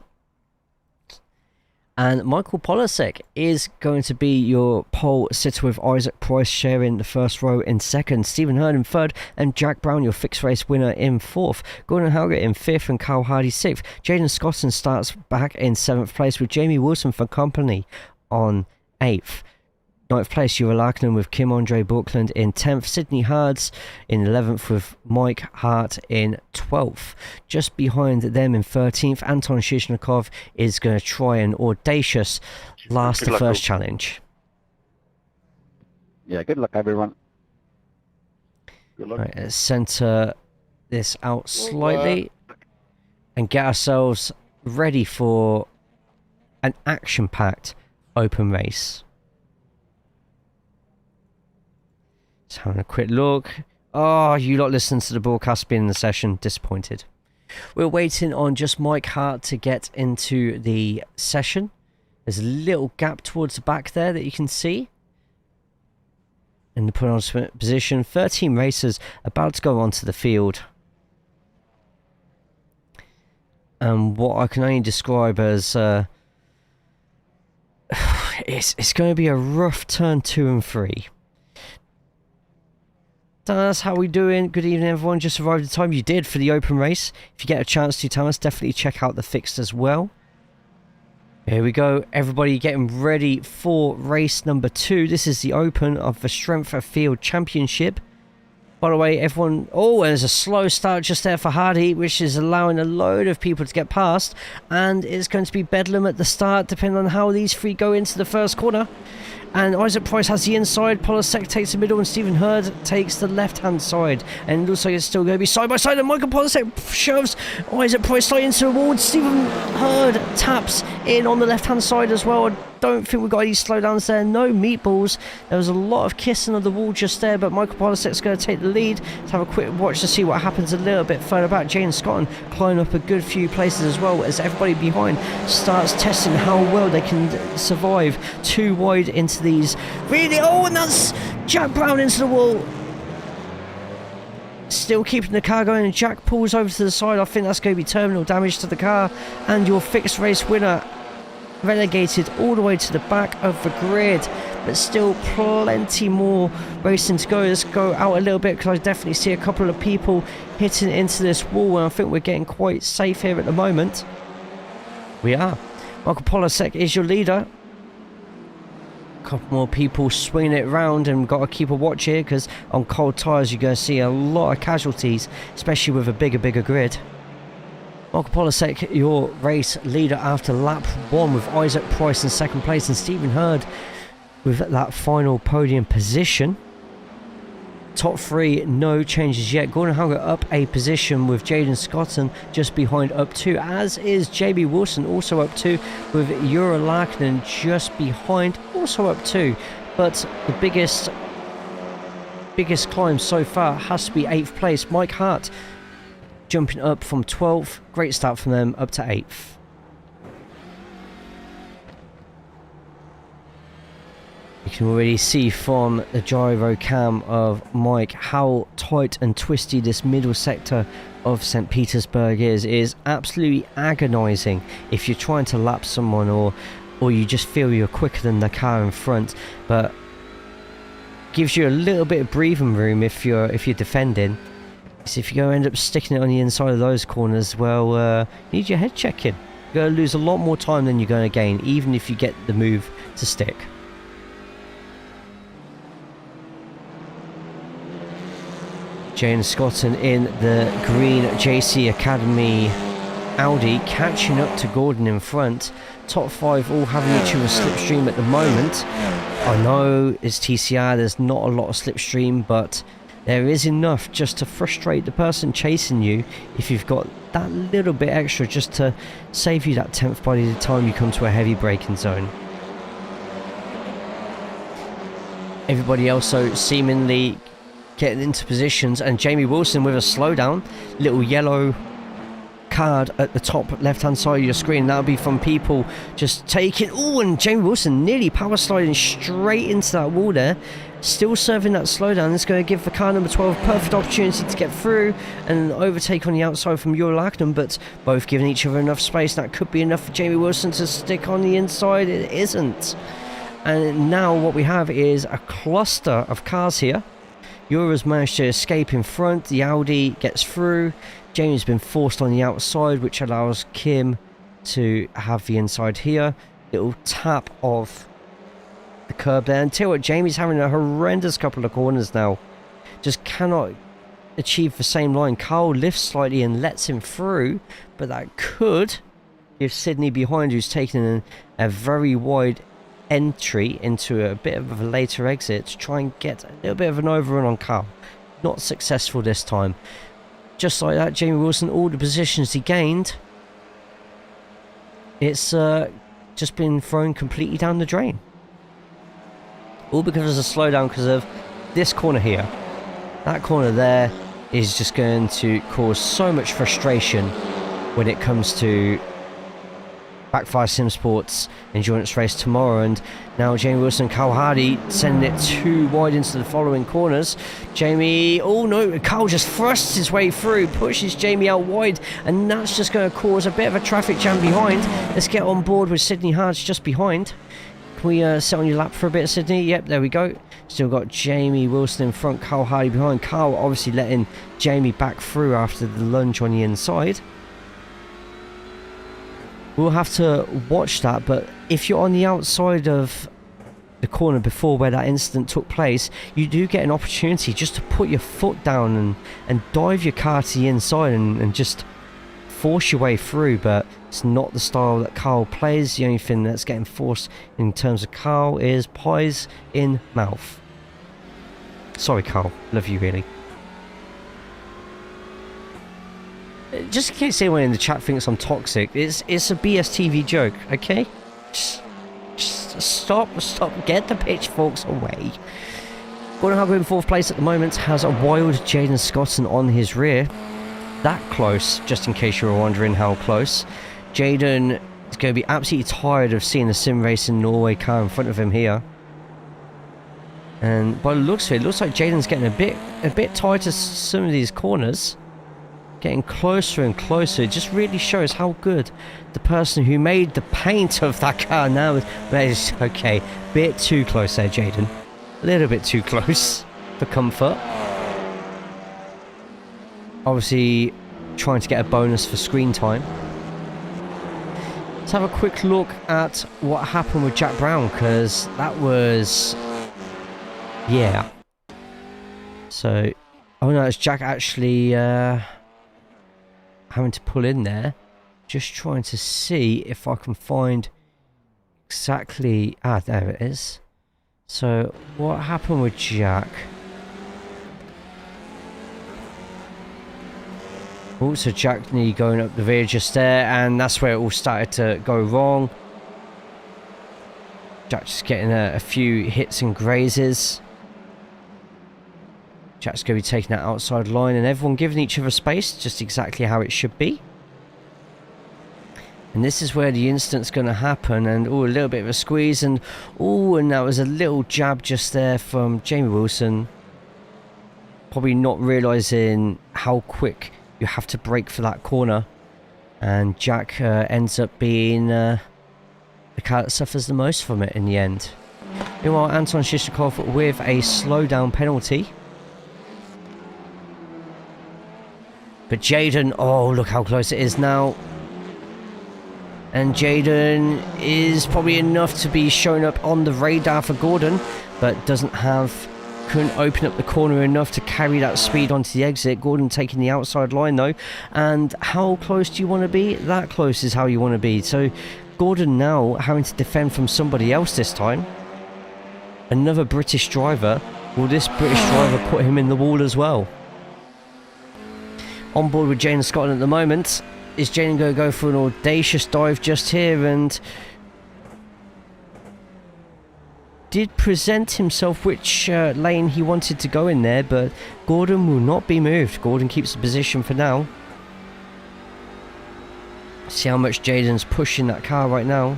And Michael Polasek is going to be your pole sitter, with Isaac Price sharing the first row in second, Stephen Hurd in third, and Jack Brown, your fixed race winner, in fourth. Gordon Hauger in fifth and Carl Hardy sixth. Jaden Scotton starts back in seventh place, with Jamie Wilson for company on eighth. Ninth place, Ura Larkinen with Kim Andre Buckland in 10th. Sydney Hards in 11th with Mike Hart in 12th. Just behind them in 13th, Anton Shizhnikov is going to try an audacious last to first challenge. Yeah, good luck, everyone. Good luck. Right, let's centre this out slightly and get ourselves ready for an action-packed open race. Just having a quick look. Oh, you lot listen to the broadcast being in the session. Disappointed. We're waiting on just Mike Hart to get into the session. There's a little gap towards the back there that you can see. In the penultimate position, 13 racers about to go onto the field. And what I can only describe as it's going to be a rough turn 2 and 3. Thomas, how we doing? Good evening, everyone. Just arrived the time you did for the open race. If you get a chance to, Thomas, definitely check out the fixed as well. Here we go. Everybody getting ready for race number 2. This is the open of the Strength of Field Championship. By the way, everyone... Oh, and there's a slow start just there for Hardy, which is allowing a load of people to get past. And it's going to be bedlam at the start, depending on how these three go into the first corner. And Isaac Price has the inside, Polasek takes the middle, and Stephen Hurd takes the left-hand side. And it looks like it's still going to be side-by-side, and Michael Polasek shoves Isaac Price straight into the wall. Stephen Hurd taps in on the left-hand side as well. I don't think we've got any slowdowns there, no meatballs. There was a lot of kissing of the wall just there, but Michael Polasek's going to take the lead. Let's have a quick watch to see what happens a little bit further back. Jane Scotton climbing up a good few places as well, as everybody behind starts testing how well they can survive too wide into these. Really, oh, and that's Jack Brown into the wall. Still keeping the car going, and Jack pulls over to the side. I think that's going to be terminal damage to the car, and your fixed race winner relegated all the way to the back of the grid. But still plenty more racing to go. Let's go out a little bit, because I definitely see a couple of people hitting into this wall, and I think we're getting quite safe here at the moment. We are. Michael Polasek is your leader. A couple more people swinging it around, and we've got to keep a watch here, because on cold tyres you're going to see a lot of casualties, especially with a bigger grid. Michael Polasek, your race leader after lap 1, with Isaac Price in second place, and Stephen Hurd with that final podium position. Top 3, no changes yet. Gordon Hauger up a position, with Jaden Scotton just behind up 2, as is JB Wilson also up 2, with Ura Larkinen just behind also up 2. But the biggest climb so far has to be 8th place. Mike Hart jumping up from 12th, great start from them, up to 8th. You can already see from the gyro cam of Mike how tight and twisty this middle sector of St. Petersburg is. It is absolutely agonizing if you're trying to lap someone, or you just feel you're quicker than the car in front, but gives you a little bit of breathing room if you're defending. So if you go end up sticking it on the inside of those corners, well, you need your head checking. You're going to lose a lot more time than you're going to gain, even if you get the move to stick. Jane Scotton in the green JC Academy Audi, catching up to Gordon in front. Top 5 all having each other slipstream at the moment. I know it's TCR, there's not a lot of slipstream, but there is enough just to frustrate the person chasing you if you've got that little bit extra, just to save you that 10th by the time you come to a heavy braking zone. Everybody else so seemingly getting into positions, and Jamie Wilson with a slowdown, little yellow card at the top left-hand side of your screen. That'll be from people just taking... Oh, and Jamie Wilson nearly power sliding straight into that wall there. Still serving that slowdown. It's going to give the car number 12 a perfect opportunity to get through and overtake on the outside from Laguna, but both giving each other enough space. That could be enough for Jamie Wilson to stick on the inside. It isn't. And now what we have is a cluster of cars here. Ura's managed to escape in front. The Audi gets through. Jamie's been forced on the outside, which allows Kim to have the inside here. Little tap of the curb there. And tell you what, Jamie's having a horrendous couple of corners now. Just cannot achieve the same line. Carl lifts slightly and lets him through, but that could give Sydney behind, who's taking a very wide entry into a bit of a later exit, to try and get a little bit of an overrun on Carl. Not successful this time. Just like that, Jamie Wilson, all the positions he gained, it's just been thrown completely down the drain. All because of a slowdown because of this corner here. That corner there is just going to cause so much frustration when it comes to Backfire Simsport's endurance race tomorrow. And now Jamie Wilson and Carl Hardy sending it too wide into the following corners. Jamie, oh no, Carl just thrusts his way through, pushes Jamie out wide, and that's just going to cause a bit of a traffic jam behind. Let's get on board with Sydney Hards just behind. Can we sit on your lap for a bit, Sydney? Yep, there we go. Still got Jamie Wilson in front, Carl Hardy behind. Carl obviously letting Jamie back through after the lunge on the inside. We'll have to watch that, but if you're on the outside of the corner before where that incident took place, you do get an opportunity just to put your foot down and dive your car to the inside and just force your way through, but it's not the style that Carl plays. The only thing that's getting forced in terms of Carl is pies in mouth. Sorry, Carl. Love you, really. Just in case anyone in the chat thinks I'm toxic, it's a BSTV joke, okay? Just stop, get the pitchforks away. Gordon Hargrave in 4th place at the moment has a wild Jaden Scotton on his rear. That close, just in case you were wondering how close. Jaden is going to be absolutely tired of seeing the Sim Racing Norway car in front of him here. And by the looks of it, looks like Jaden's getting a bit tight to some of these corners. Getting closer and closer. It just really shows how good the person who made the paint of that car now is. Okay, bit too close there, Jaden. A little bit too close for comfort. Obviously trying to get a bonus for screen time. Let's have a quick look at what happened with Jack Brown, because that was... yeah. So... oh no, it's Jack actually... having to pull in there. Just trying to see if I can find exactly... ah, there it is. So, what happened with Jack? Also, Jack nearly going up the rear just there, and that's where it all started to go wrong. Jack just getting a few hits and grazes. Jack's going to be taking that outside line, and everyone giving each other space, just exactly how it should be. And this is where the incident's going to happen, and oh, a little bit of a squeeze, and oh, and that was a little jab just there from Jamie Wilson. Probably not realising how quick you have to brake for that corner, and Jack ends up being the car that suffers the most from it in the end. Meanwhile, Anton Shishakov with a slowdown penalty. But Jaden, oh, look how close it is now. And Jaden is probably enough to be shown up on the radar for Gordon, but couldn't open up the corner enough to carry that speed onto the exit. Gordon taking the outside line though. And how close do you want to be? That close is how you want to be. So Gordon now having to defend from somebody else this time. Another British driver. Will this British driver put him in the wall as well? On board with Jaden Scotland at the moment. Is Jaden going to go for an audacious dive just here, and did present himself which lane he wanted to go in there, but Gordon will not be moved. Gordon keeps the position for now. See how much Jaden's pushing that car right now.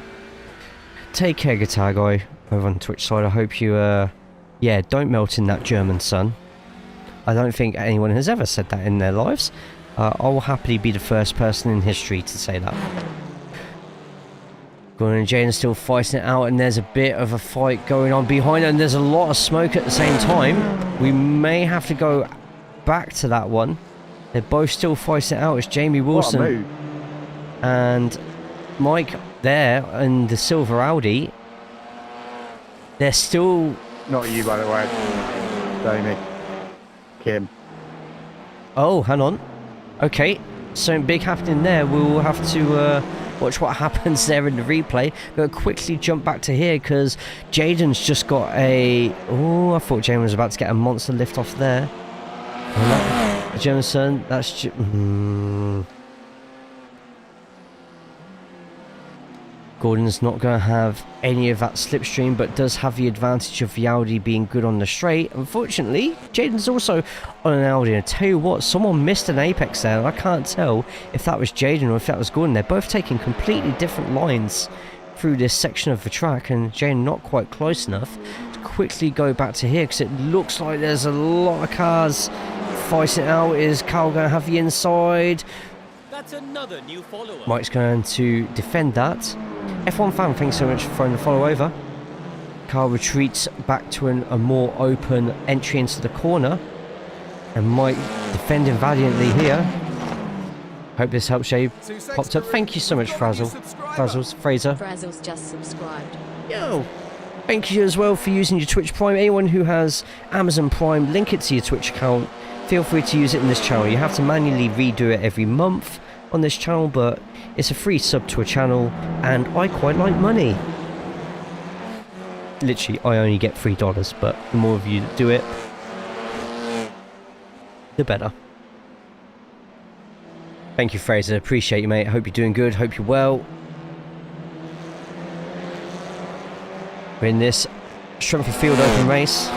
Take care, Guitar Guy, over on Twitch side. I hope you, yeah, don't melt in that German sun. I don't think anyone has ever said that in their lives. I will happily be the first person in history to say that. Gordon and Jaden still fighting it out, and there's a bit of a fight going on behind, and there's a lot of smoke at the same time. We may have to go back to that one. They're both still fighting it out. It's Jamie Wilson and Mike there in the silver Audi. They're still... Not you, by the way. Jamie. Kim. Oh, hang on. Okay, something big happening there. We'll have to watch what happens there in the replay. Gonna quickly jump back to here because Jaden's just got a... Oh, I thought Jaden was about to get a monster lift off there. Jameson, that's... Gordon's not going to have any of that slipstream, but does have the advantage of the Audi being good on the straight. Unfortunately, Jaden's also on an Audi. And I tell you what, someone missed an apex there, and I can't tell if that was Jaden or if that was Gordon. They're both taking completely different lines through this section of the track, and Jaden not quite close enough to quickly go back to here because it looks like there's a lot of cars fighting it out. Is Carl going to have the inside? That's another new follower. Mike's going to defend that. F1 fan, thanks so much for throwing the follow over. Carl retreats back to a more open entry into the corner. And Mike defending valiantly here. Hope this helps Jay. Popped up. Thank you so much, Frazzles. Fraser. Frazzles just subscribed. Yo! Thank you as well for using your Twitch Prime. Anyone who has Amazon Prime, link it to your Twitch account. Feel free to use it in this channel. You have to manually redo it every month on this channel, but it's a free sub to a channel, and I quite like money. Literally, I only get $3, but the more of you that do it, the better. Thank you, Fraser. Appreciate you, mate. Hope you're doing good. Hope you're well. We're in this Strength of Field Open race.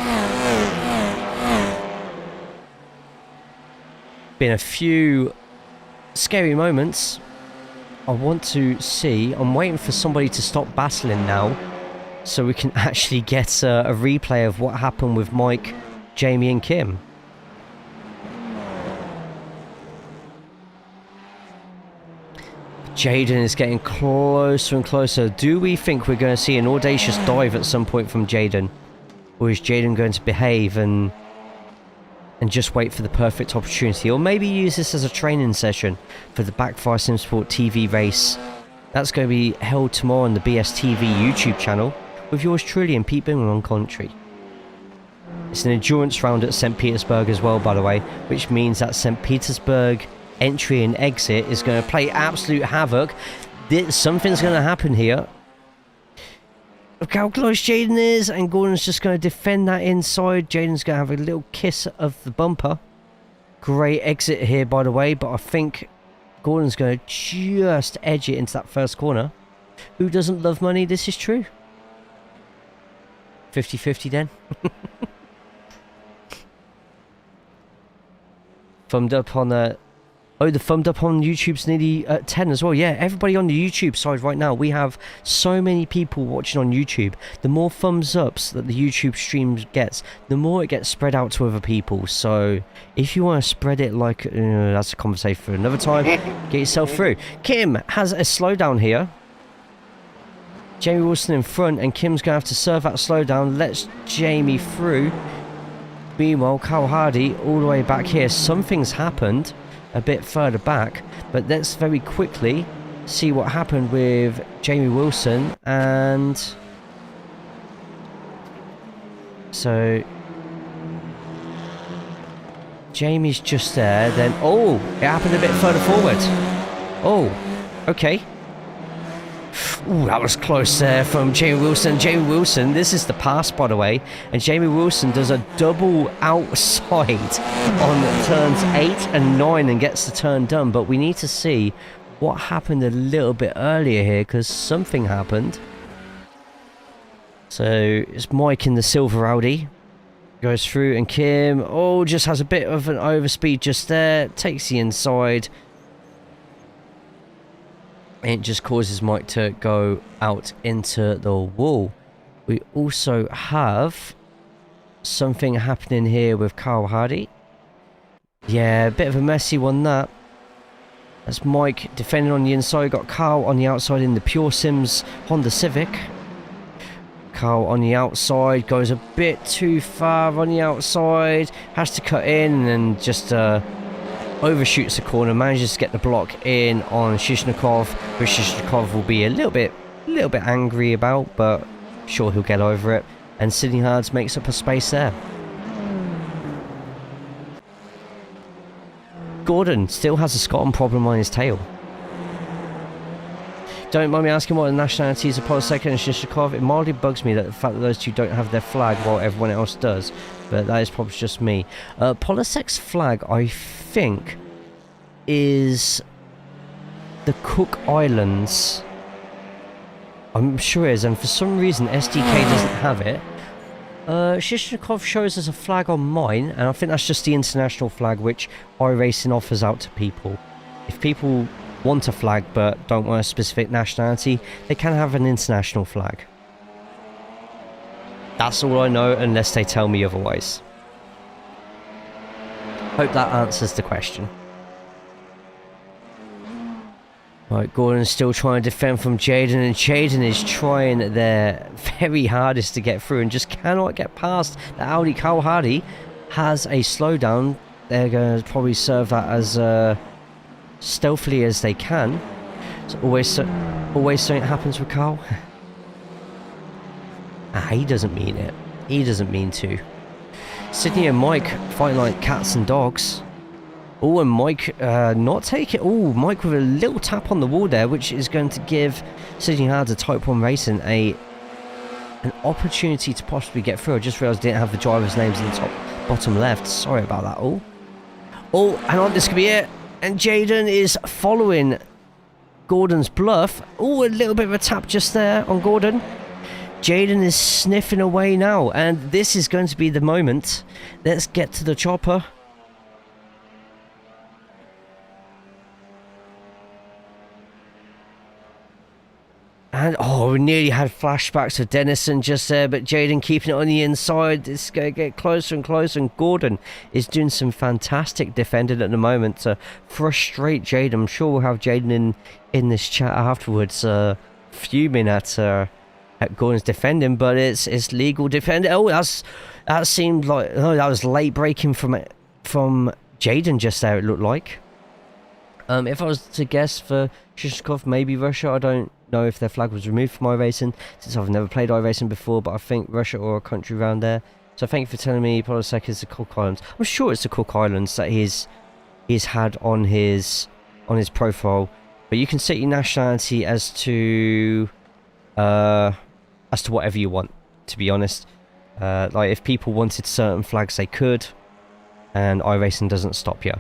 Been a few scary moments. I want to see... I'm waiting for somebody to stop battling now so we can actually get a replay of what happened with Mike, Jamie and Kim. Jaden is getting closer and closer. Do we think we're going to see an audacious dive at some point from Jaden? Or is Jaden going to behave and just wait for the perfect opportunity? Or maybe use this as a training session for the Backfire Simsport TV race. That's going to be held tomorrow on the BSTV YouTube channel with yours truly and Pete Bingham on commentary. It's an endurance round at St. Petersburg as well, by the way, which means that St. Petersburg entry and exit is going to play absolute havoc. Something's going to happen here. Look how close Jaden is, and Gordon's just going to defend that inside. Jaden's going to have a little kiss of the bumper. Great exit here, by the way, but I think Gordon's going to just edge it into that first corner. Who doesn't love money? This is true. 50-50 then. Thumbed up on the... Oh, the thumbed up on YouTube's nearly at 10 as well. Yeah, everybody on the YouTube side right now, we have so many people watching on YouTube. The more thumbs ups that the YouTube stream gets, the more it gets spread out to other people. So if you want to spread it like... that's a conversation for another time. Get yourself through. Kim has a slowdown here. Jamie Wilson in front, and Kim's going to have to serve that slowdown. Lets Jamie through. Meanwhile, Carl Hardy all the way back here. Something's happened a bit further back, but let's very quickly see what happened with Jamie Wilson. And so Jamie's just there, then oh, it happened a bit further forward. Oh, okay. Ooh, that was close there from Jamie Wilson. Jamie Wilson, this is the pass, by the way, and Jamie Wilson does a double outside on turns 8 and 9 and gets the turn done. But we need to see what happened a little bit earlier here, because something happened. So it's Mike in the silver Audi. Goes through, and Kim, oh, just has a bit of an overspeed just there. Takes the inside. It just causes Mike to go out into the wall. We also have something happening here with Carl Hardy. Yeah, a bit of a messy one that. That's Mike defending on the inside. Got Carl on the outside in the Pure Sims Honda Civic. Carl on the outside goes a bit too far on the outside. Has to cut in and just overshoots the corner. Manages to get the block in on Shishnikov, which Shishnikov will be a little bit angry about, but sure he'll get over it. And Sidney Hards makes up a space there. Gordon still has a Scotland problem on his tail. Don't mind me asking what the nationalities of Polosek and Shishnikov. It mildly bugs me that the fact that those two don't have their flag while everyone else does, but that is probably just me. Polosek's flag, I think, is the Cook Islands. I'm sure it is, and for some reason SDK doesn't have it. Shishnikov shows us a flag on mine, and I think that's just the international flag which iRacing offers out to people. If people want a flag but don't want a specific nationality, they can have an international flag. That's all I know, unless they tell me otherwise. Hope that answers the question. Right, Gordon's still trying to defend from Jaden, and Jaden is trying their very hardest to get through and just cannot get past the Audi. Carl Hardy has a slowdown. They're going to probably serve that as stealthily as they can. So always something happens with Carl. He doesn't mean it. He doesn't mean to. Sydney and Mike fighting like cats and dogs. Oh, and Mike not take it. Oh, Mike with a little tap on the wall there, which is going to give Sidney Hards a Type 1 Racing an opportunity to possibly get through. I just realised I didn't have the drivers' names in the bottom left. Sorry about that. Oh, hang on, this could be it. And Jaden is following Gordon's bluff. Oh, a little bit of a tap just there on Gordon. Jaden is sniffing away now, and this is going to be the moment. Let's get to the chopper. And, oh, we nearly had flashbacks of Dennison just there, but Jaden keeping it on the inside. It's going to get closer and closer, and Gordon is doing some fantastic defending at the moment to frustrate Jaden. I'm sure we'll have Jaden in this chat afterwards, fuming at Gordon's defending, but it's legal defending. Oh, that seemed like, that was late braking from Jaden just there, it looked like. If I was to guess for Shishnikov, maybe Russia. I don't know if their flag was removed from iRacing, since I've never played iRacing before, but I think Russia or a country around there. So thank you for telling me Polosek is the Cook Islands. I'm sure it's the Cook Islands that he's had on his profile, but you can set your nationality as to whatever you want, to be honest. Like if people wanted certain flags, they could, and iRacing doesn't stop you.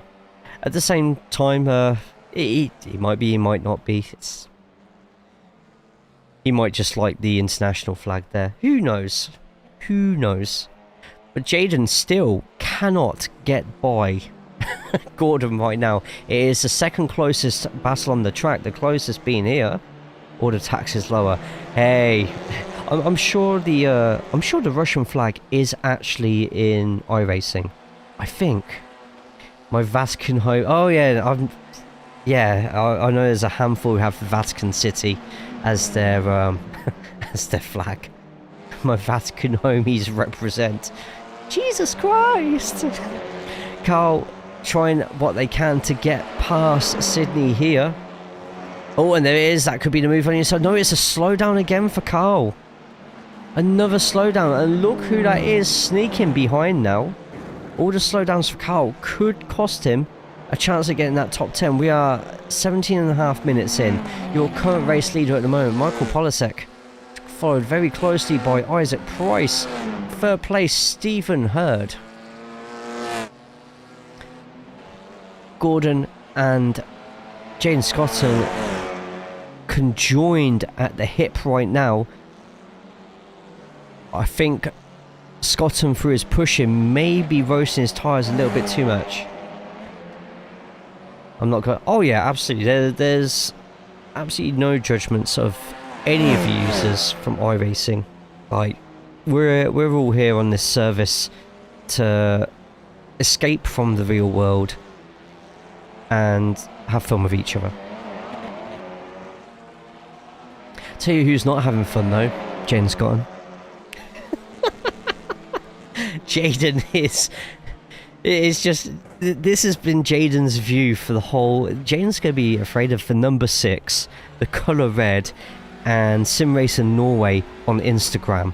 At the same time, he might be, he might not be. He might just like the international flag there. Who knows? Who knows? But Jaden still cannot get by Gordon right now. It is the second closest battle on the track, the closest being here. Order tax is lower. Hey, I'm sure the Russian flag is actually in iRacing. I think. My Vatican home. Oh yeah, I know there's a handful who have Vatican City as their as their flag. My Vatican homies represent. Jesus Christ! Carl trying what they can to get past Sydney here. Oh, and there it is. That could be the move on the inside. No, it's a slowdown again for Carl. Another slowdown, and look who that is sneaking behind now. All the slowdowns for Carl could cost him a chance at getting that top 10. We are 17.5 minutes in. Your current race leader at the moment, Michael Polosek, followed very closely by Isaac Price. Third place, Stephen Hurd. Gordon and Jaden Scotton conjoined at the hip right now. I think Scotton, through his pushing, may be roasting his tyres a little bit too much. I'm not going. Oh yeah, absolutely. There's absolutely no judgments of any of the users from iRacing. Like, we're all here on this service to escape from the real world and have fun with each other. Tell you who's not having fun though, Jaden's gone. Jaden is... It's just... This has been Jaden's view for the whole... Jaden's going to be afraid of the number 6, the colour red, and Sim Racing Norway on Instagram.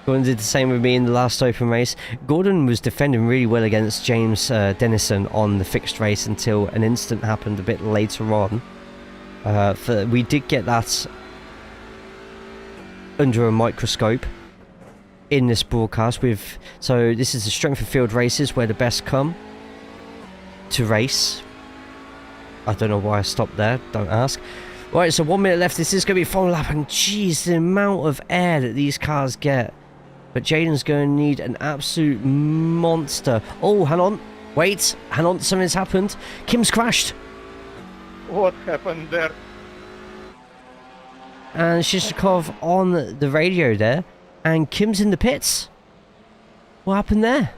Gordon did the same with me in the last open race. Gordon was defending really well against James Dennison on the fixed race until an incident happened a bit later on. We did get that under a microscope in this broadcast. So this is the strength of field races where the best come to race. I don't know why I stopped there, don't ask. Right, so 1 minute left. This is going to be a final lap, and jeez, the amount of air that these cars get. But Jaden's going to need an absolute monster. Oh, hang on. Wait, hang on. Something's happened. Kim's crashed. What happened there? And Shishikov on the radio there. And Kim's in the pits. What happened there?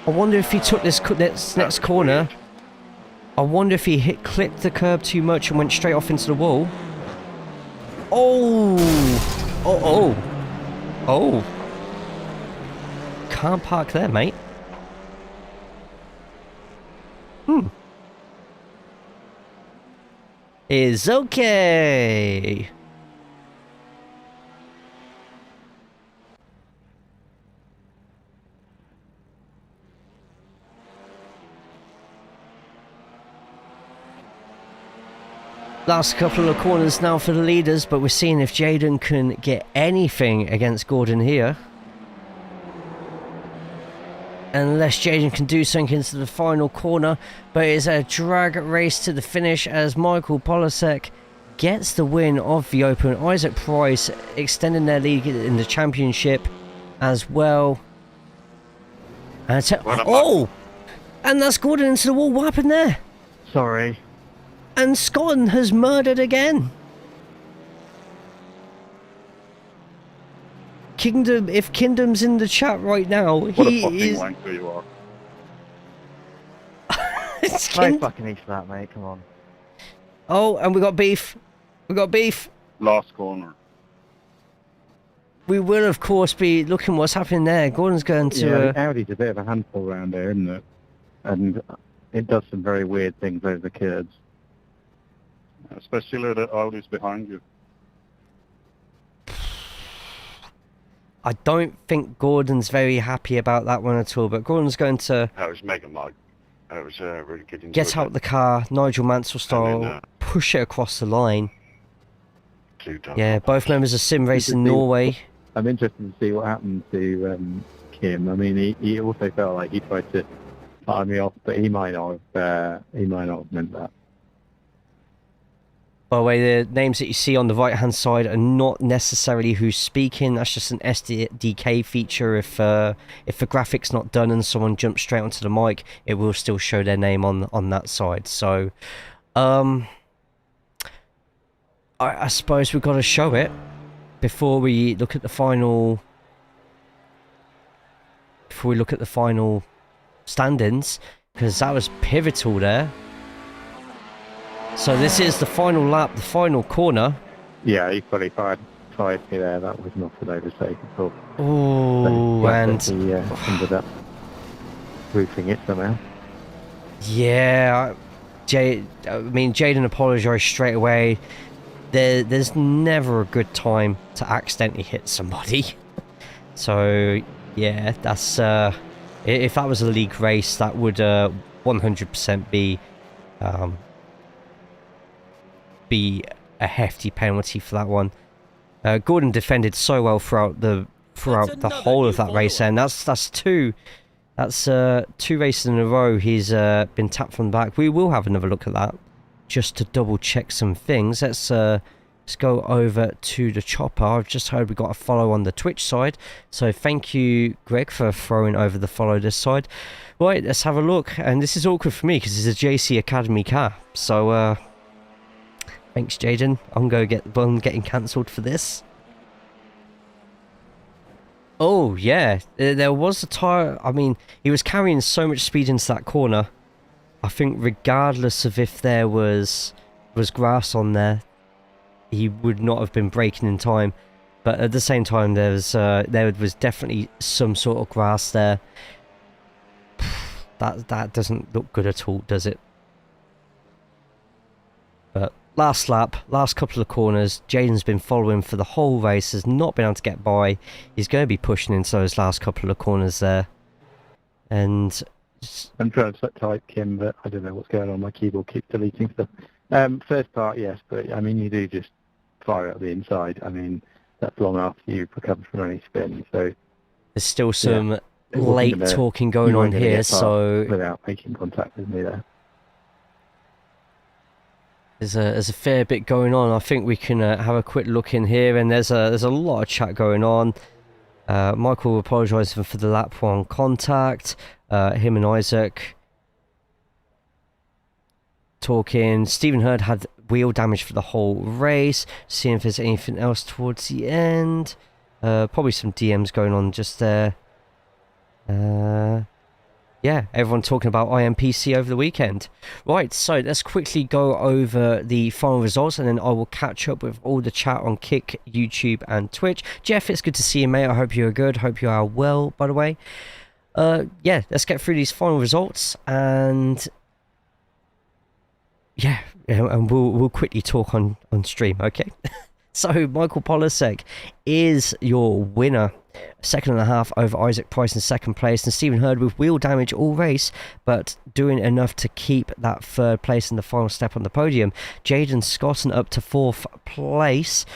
I wonder if he took this next corner. I wonder if he clipped the curb too much and went straight off into the wall. Oh! Oh, oh! Oh! Can't park there, mate. Is okay. Last couple of corners now for the leaders, but we're seeing if Jaden can get anything against Gordon here. Unless Jaden can do something into the final corner, but it's a drag race to the finish as Michael Polasek gets the win of the Open. Isaac Price extending their lead in the championship as well. And oh! And that's Gordon into the wall. What happened there? Sorry. And Scotland has murdered again. Kingdom, if Kingdom's in the chat right now, What a he fucking is. wanker you are. No fucking eat that, mate. Come on. Oh, and we got beef. We got beef. Last corner. We will, of course, be looking what's happening there. Gordon's going to. Yeah, Audi's a bit of a handful around there, isn't it? And it does some very weird things over the curves. Especially the Audi's behind you. I don't think Gordon's very happy about that one at all, but Gordon's going to That was mega mug. That was really good. get out the car, Nigel Mansell style, push it across the line. Yeah, both members of Sim Racing Norway. I'm interested to see what happened to Kim. I mean, he also felt like he tried to fire me off, but he might not have meant that. By the way, the names that you see on the right-hand side are not necessarily who's speaking. That's just an SDK feature. If the graphic's not done and someone jumps straight onto the mic, it will still show their name on that side. So, I suppose we've got to show it before we look at the final. Before we look at the final standings, because that was pivotal there. So this is the final lap, the final corner. Yeah, he probably tried me there. That was not an overtake at all. Oh, so, and he ended up roofing it somehow. Yeah, Jaden apologised straight away. There's never a good time to accidentally hit somebody. So yeah, that's if that was a league race, that would 100% be a hefty penalty for that one. Gordon defended so well throughout the whole of that race, and that's two races in a row he's been tapped from the back. We will have another look at that just to double check some things. Let's let's go over to the chopper. I've just heard we got a follow on the Twitch side, so thank you, Greg, for throwing over the follow this side. Right, let's have a look. And this is awkward for me because it's a JC Academy car. So, thanks, Jaden. I'm getting cancelled for this. Oh, yeah. There was a tyre. I mean, he was carrying so much speed into that corner. I think regardless of if there was grass on there, he would not have been braking in time. But at the same time, there was definitely some sort of grass there. That doesn't look good at all, does it? But last lap, last couple of corners, Jaden's been following for the whole race, has not been able to get by. He's going to be pushing into those last couple of corners there. And I'm trying to type Kim, but I don't know what's going on. My keyboard keeps deleting stuff. First part, yes, but I mean, you do just fire out the inside. I mean, that's long after you've recovered from any spin, so there's still some late talking going on here, so without making contact with me there. There's a fair bit going on. I think we can have a quick look in here, and there's a lot of chat going on. Michael apologising for the lap 1 contact. Him and Isaac talking. Stephen Hurd had wheel damage for the whole race. Seeing if there's anything else towards the end. Probably some DMs going on just there. Yeah, everyone talking about IMPC over the weekend. Right, so let's quickly go over the final results, and then I will catch up with all the chat on Kick, YouTube, and Twitch. Jeff, it's good to see you, mate. I hope you're good. Hope you are well, by the way. Yeah, let's get through these final results, and yeah, and we'll quickly talk on stream, okay? So, Michael Polasek is your winner. 2.5 over Isaac Price in 2nd place, and Stephen Hurd with wheel damage all race, but doing enough to keep that 3rd place in the final step on the podium. Jaden Scotton up to 4th place,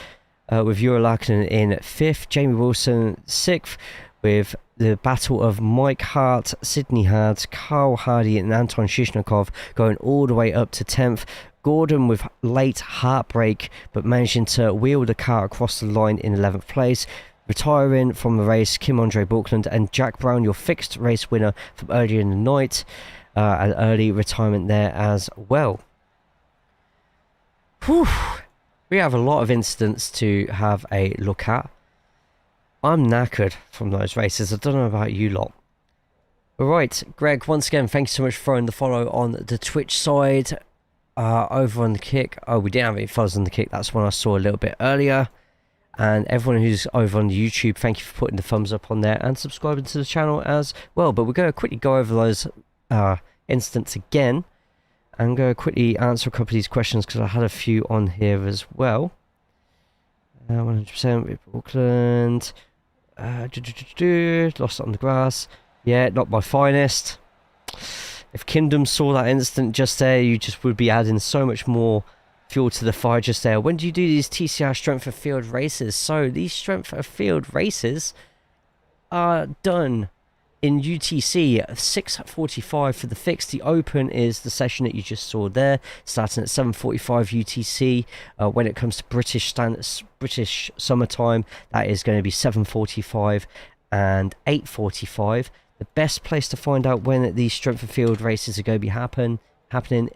with Eurolakin in 5th. Jamie Wilson 6th, with the battle of Mike Hart, Sydney Hart, Carl Hardy and Anton Shishnikov going all the way up to 10th. Gordon with late heartbreak, but managing to wheel the car across the line in 11th place. Retiring from the race, Kim Andre Buckland and Jack Brown, your fixed race winner from earlier in the night. An early retirement there as well. Whew. We have a lot of incidents to have a look at. I'm knackered from those races. I don't know about you lot. Alright, Greg, once again, thank you so much for throwing the follow on the Twitch side. Over on the Kick. Oh, we didn't have any follows on the Kick. That's one I saw a little bit earlier. And everyone who's over on the YouTube, thank you for putting the thumbs up on there and subscribing to the channel as well. But we're going to quickly go over those incidents again. And go quickly answer a couple of these questions because I had a few on here as well. 100% with Auckland. Lost it on the grass. Yeah, not my finest. If Kingdom saw that incident just there, you just would be adding so much more fuel to the fire just there. When do you do these TCR Strength of Field races? So these Strength of Field races are done in UTC at 6:45 for the fixed. The open is the session that you just saw there, starting at 7:45 UTC. When it comes to British summertime, that is going to be 7:45 and 8:45. The best place to find out when these Strength of Field races are going to be happening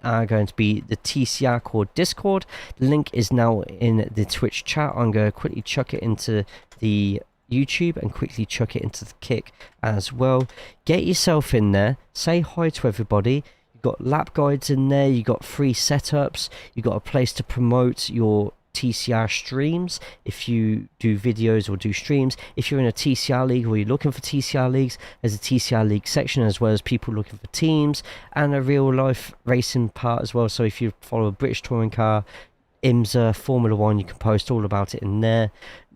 are going to be the TCR Core Discord. The link is now in the Twitch chat. I'm going to quickly chuck it into the YouTube and quickly chuck it into the Kick as well. Get yourself in there. Say hi to everybody. You've got lap guides in there. You've got free setups. You've got a place to promote your TCR streams if you do videos or do streams. If you're in a TCR league or you're looking for TCR leagues, there's a TCR league section, as well as people looking for teams and a real life racing part as well. So if you follow a British touring car, IMSA, Formula 1, you can post all about it in there.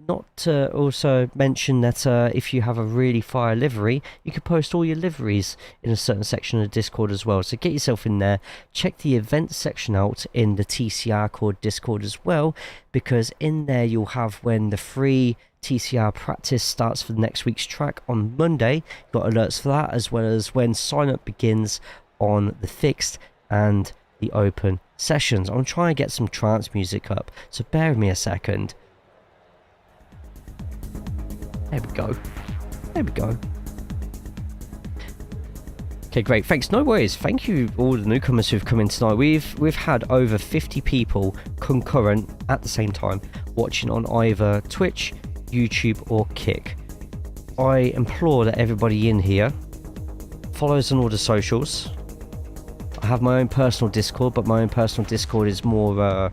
Not to also mention that if you have a really fire livery, you can post all your liveries in a certain section of the Discord as well. So get yourself in there. Check the events section out in the TCR Core Discord as well, because in there you'll have when the free TCR practice starts for next week's track on Monday. Got alerts for that, as well as when sign up begins on the fixed and the open sessions. I'm trying to get some trance music up, so bear with me a second. There we go. There we go. Okay, great. Thanks. No worries. Thank you all the newcomers who've come in tonight. We've had over 50 people concurrent at the same time watching on either Twitch, YouTube or Kick. I implore that everybody in here follows on all the socials. I have my own personal Discord, but my own personal Discord is more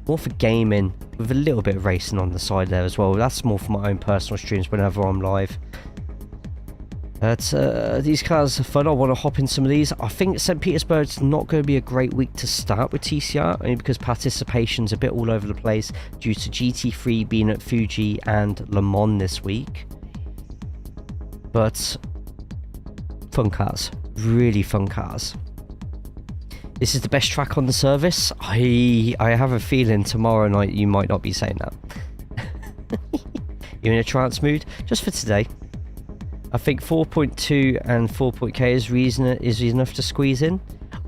for gaming with a little bit of racing on the side there as well. That's more for my own personal streams whenever I'm live. But these cars are fun. I want to hop in some of these. I think St. Petersburg's not going to be a great week to start with TCR, only because participation's a bit all over the place due to GT3 being at Fuji and Le Mans this week. But fun cars, really fun cars. This is the best track on the service. I have a feeling tomorrow night you might not be saying that. You're in a trance mood? Just for today. I think 4.2 and 4.k is enough to squeeze in.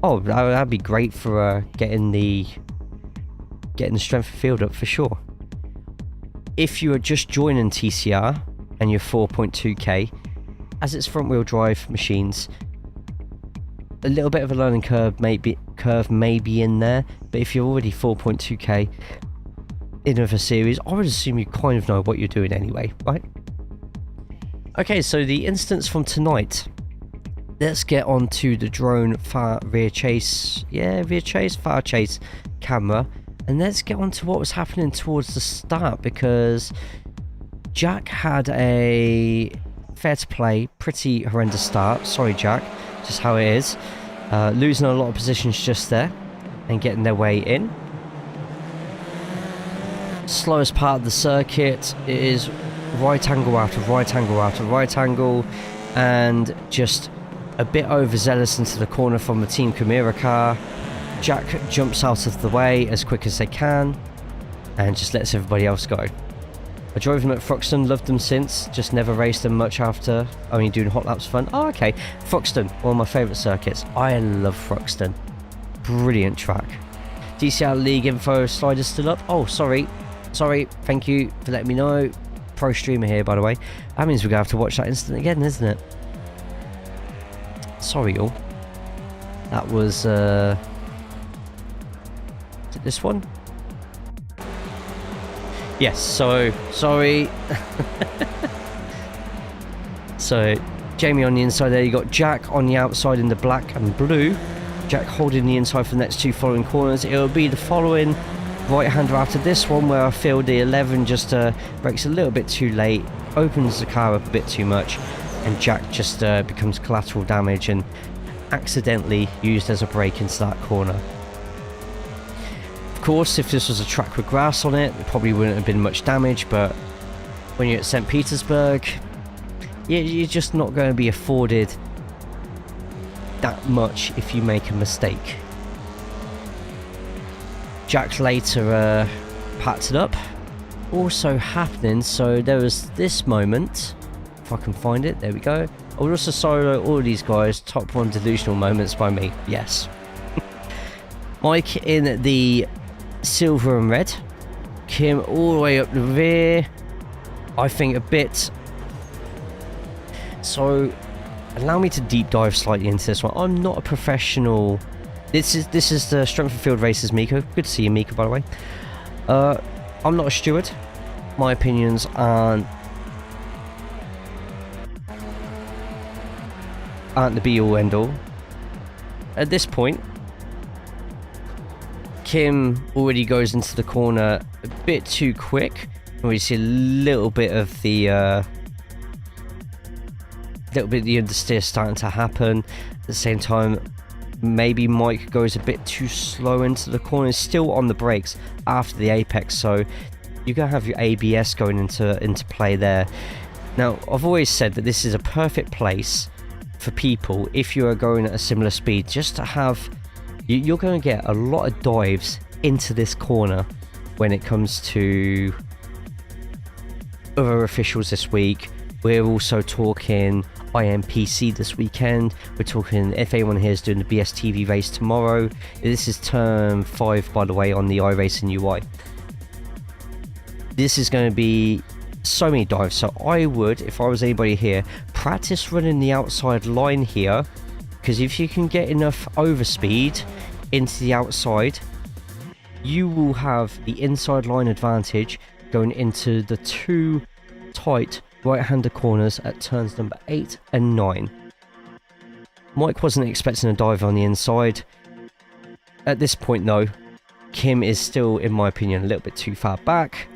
Oh, that'd be great for getting the strength of field up for sure. If you are just joining TCR and you're 4.2k, as it's front wheel drive machines, a little bit of a learning curve may be in there, but if you're already 4.2k in of a series, I would assume you kind of know what you're doing anyway, right? Okay, so the instance from tonight. Let's get on to the drone far chase camera, and let's get on to what was happening towards the start, because Jack had a fair to play, pretty horrendous start. Sorry, Jack, just how it is. Losing a lot of positions just there and getting their way in. Slowest part of the circuit is right angle out of right angle out of right angle, and just a bit overzealous into the corner from the Team Chimera car. Jack jumps out of the way as quick as they can and just lets everybody else go. I drove them at Thruxton, loved them since, just never raced them much after. I mean, doing hot laps fun. Oh, okay. Thruxton, one of my favourite circuits. I love Thruxton. Brilliant track. DCR League info slider's still up. Oh, sorry, thank you for letting me know. Pro streamer here, by the way. That means we're gonna have to watch that incident again, isn't it? Sorry, all. That was is it this one? Yes. So sorry. So Jamie on the inside there. You got Jack on the outside in the black and blue. Jack holding the inside for the next two following corners. It will be the following right-hander after this one, where I feel the 11 just brakes a little bit too late, opens the car up a bit too much, and Jack just becomes collateral damage and accidentally used as a brake into that corner. Of course, if this was a track with grass on it, there probably wouldn't have been much damage, but when you're at St. Petersburg, you're just not going to be afforded that much if you make a mistake. Jack later packed it up. Also happening, so there was this moment, if I can find it, there we go. I would also solo all of these guys, top one delusional moments by me, yes. Mike in the silver and red, Kim all the way up the rear, I think a bit. So allow me to deep dive slightly into this one. I'm not a professional. This is the Strength of Field Races Miko. Good to see you, Miko, by the way. I'm not a steward. My opinions aren't the be-all end-all. At this point, Kim already goes into the corner a bit too quick. We see a little bit of the understeer starting to happen. At the same time, maybe Mike goes a bit too slow into the corner, still on the brakes after the apex, so you're going to have your ABS going into play there. Now, I've always said that this is a perfect place for people, if you are going at a similar speed, just to have, you're going to get a lot of dives into this corner when it comes to other officials this week. We're also talking IMPC this weekend. We're talking, if anyone here is doing the BSTV race tomorrow, this is turn 5 by the way on the iRacing UI. This is going to be so many dives, so I would, if I was anybody here, practice running the outside line here, because if you can get enough overspeed into the outside, you will have the inside line advantage going into the 2 tight right-hander corners at turns number 8 and 9. Mike wasn't expecting a dive on the inside. At this point though, Kim is still, in my opinion, a little bit too far back,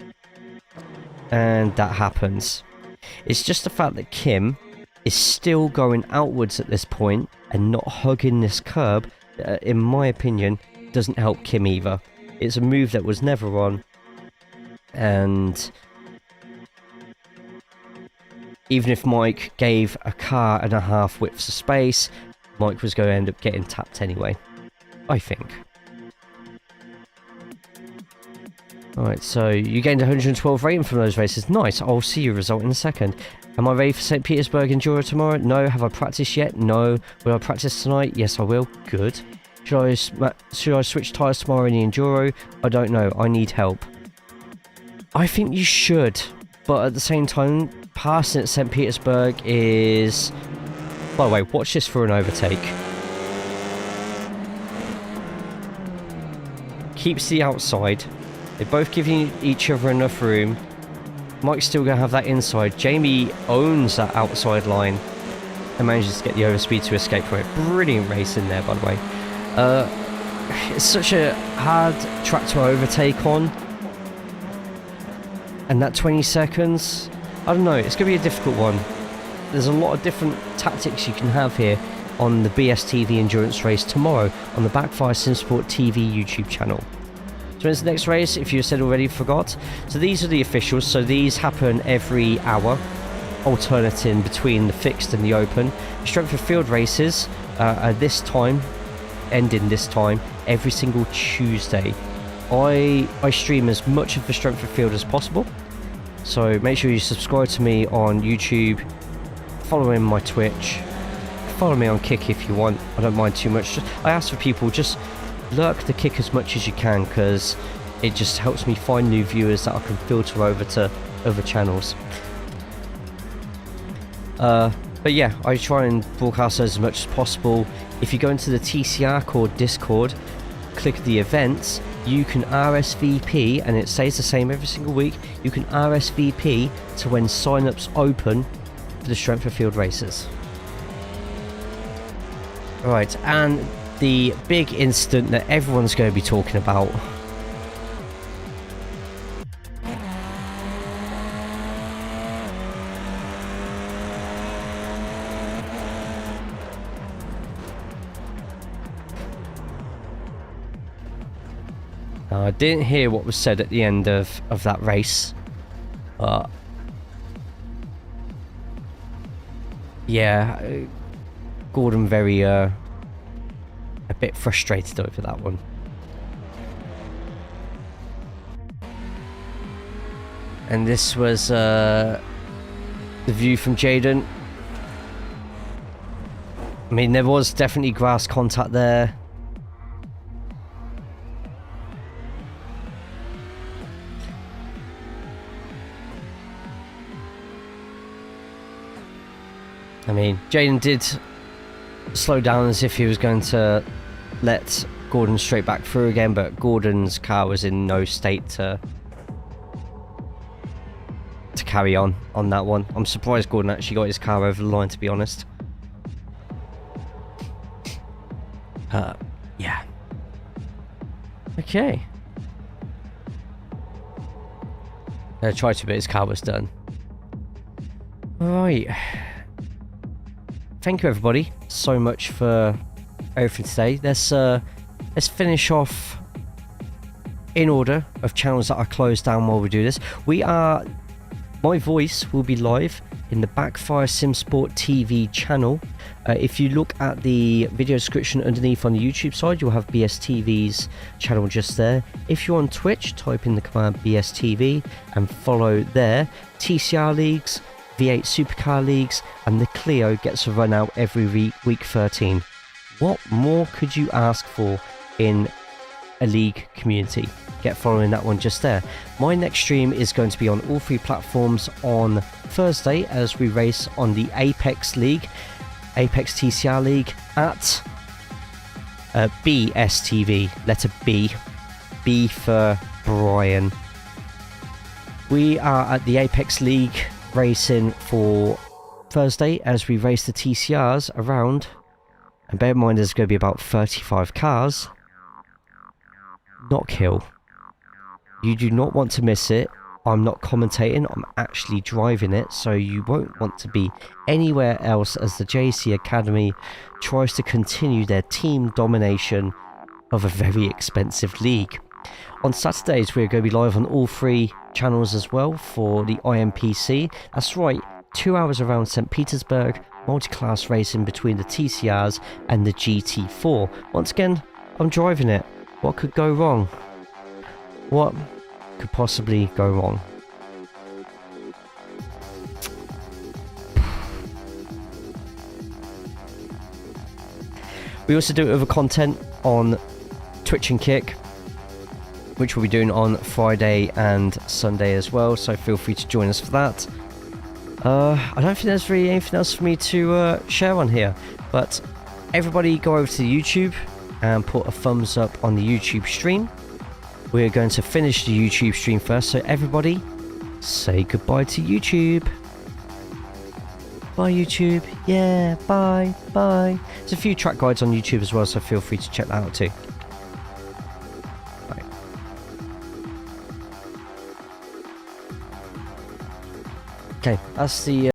and that happens. It's just the fact that Kim is still going outwards at this point and not hugging this curb, in my opinion, doesn't help Kim either. It's a move that was never on, and even if Mike gave a car and a half widths of space, Mike was going to end up getting tapped anyway, I think. Alright, so you gained 112 rating from those races. Nice, I'll see your result in a second. Am I ready for St. Petersburg Enduro tomorrow? No. Have I practiced yet? No. Will I practice tonight? Yes, I will. Good. Should I switch tyres tomorrow in the Enduro? I don't know. I need help. I think you should, but at the same time, passing at St. Petersburg is... By the way, watch this for an overtake. Keeps the outside. They're both giving each other enough room. Mike's still going to have that inside. Jamie owns that outside line and manages to get the overspeed to escape from it. Brilliant racing there, by the way. It's such a hard track to overtake on, and that 20 seconds, I don't know, it's going to be a difficult one. There's a lot of different tactics you can have here on the BSTV endurance race tomorrow on the Backfire Simsport TV YouTube channel. So it's the next race, if you said already, forgot. So these are the officials, so these happen every hour, alternating between the fixed and the open. Strength of field races are this time, ending this time, every single Tuesday. I stream as much of the strength of field as possible, so make sure you subscribe to me on YouTube, follow me on my Twitch, follow me on Kick if you want. I don't mind too much. I ask for people, just lurk the Kick as much as you can, because it just helps me find new viewers that I can filter over to other channels. But yeah, I try and broadcast those as much as possible. If you go into the TCR Core Discord, click the events, you can RSVP, and it stays the same every single week. You can RSVP to when sign-ups open for the strength of field races. Alright, and the big incident that everyone's going to be talking about. I didn't hear what was said at the end of that race. Yeah, Gordon very a bit frustrated over that one. And this was the view from Jaden. I mean, there was definitely grass contact there. I mean, Jaden did slow down as if he was going to let Gordon straight back through again, but Gordon's car was in no state to carry on that one. I'm surprised Gordon actually got his car over the line, to be honest. Yeah. Okay. I tried to, but his car was done. Right. Thank you everybody so much for everything today. Let's finish off in order of channels that are closed down while we do this. My voice will be live in the Backfire Simsport TV channel. If you look at the video description underneath on the YouTube side, you'll have BSTV's channel just there. If you're on Twitch, type in the command BSTV and follow there. TCR leagues, V8 Supercar Leagues, and the Clio gets a run out every week 13. What more could you ask for in a league community? Get following that one just there. My next stream is going to be on all 3 platforms on Thursday as we race on the Apex League, Apex TCR League at BSTV, letter B for Brian. We are at the Apex League racing for Thursday as we race the TCRs around, and bear in mind there's going to be about 35 cars. Not kill. You do not want to miss it. I'm not commentating, I'm actually driving it, so you won't want to be anywhere else as the JC Academy tries to continue their team domination of a very expensive league. On Saturdays we're going to be live on all 3 channels as well for the IMPC. That's right, 2 hours around St. Petersburg, multi-class racing between the TCRs and the GT4. Once again, I'm driving it. What could go wrong? What could possibly go wrong? We also do other content on Twitch and Kick, which we'll be doing on Friday and Sunday as well, so feel free to join us for that. I don't think there's really anything else for me to share on here, but everybody go over to the YouTube and put a thumbs up on the YouTube stream. We're going to finish the YouTube stream first, so everybody say goodbye to YouTube. Bye YouTube. Yeah, bye. There's a few track guides on YouTube as well, so feel free to check that out too. Bye. Okay, that's the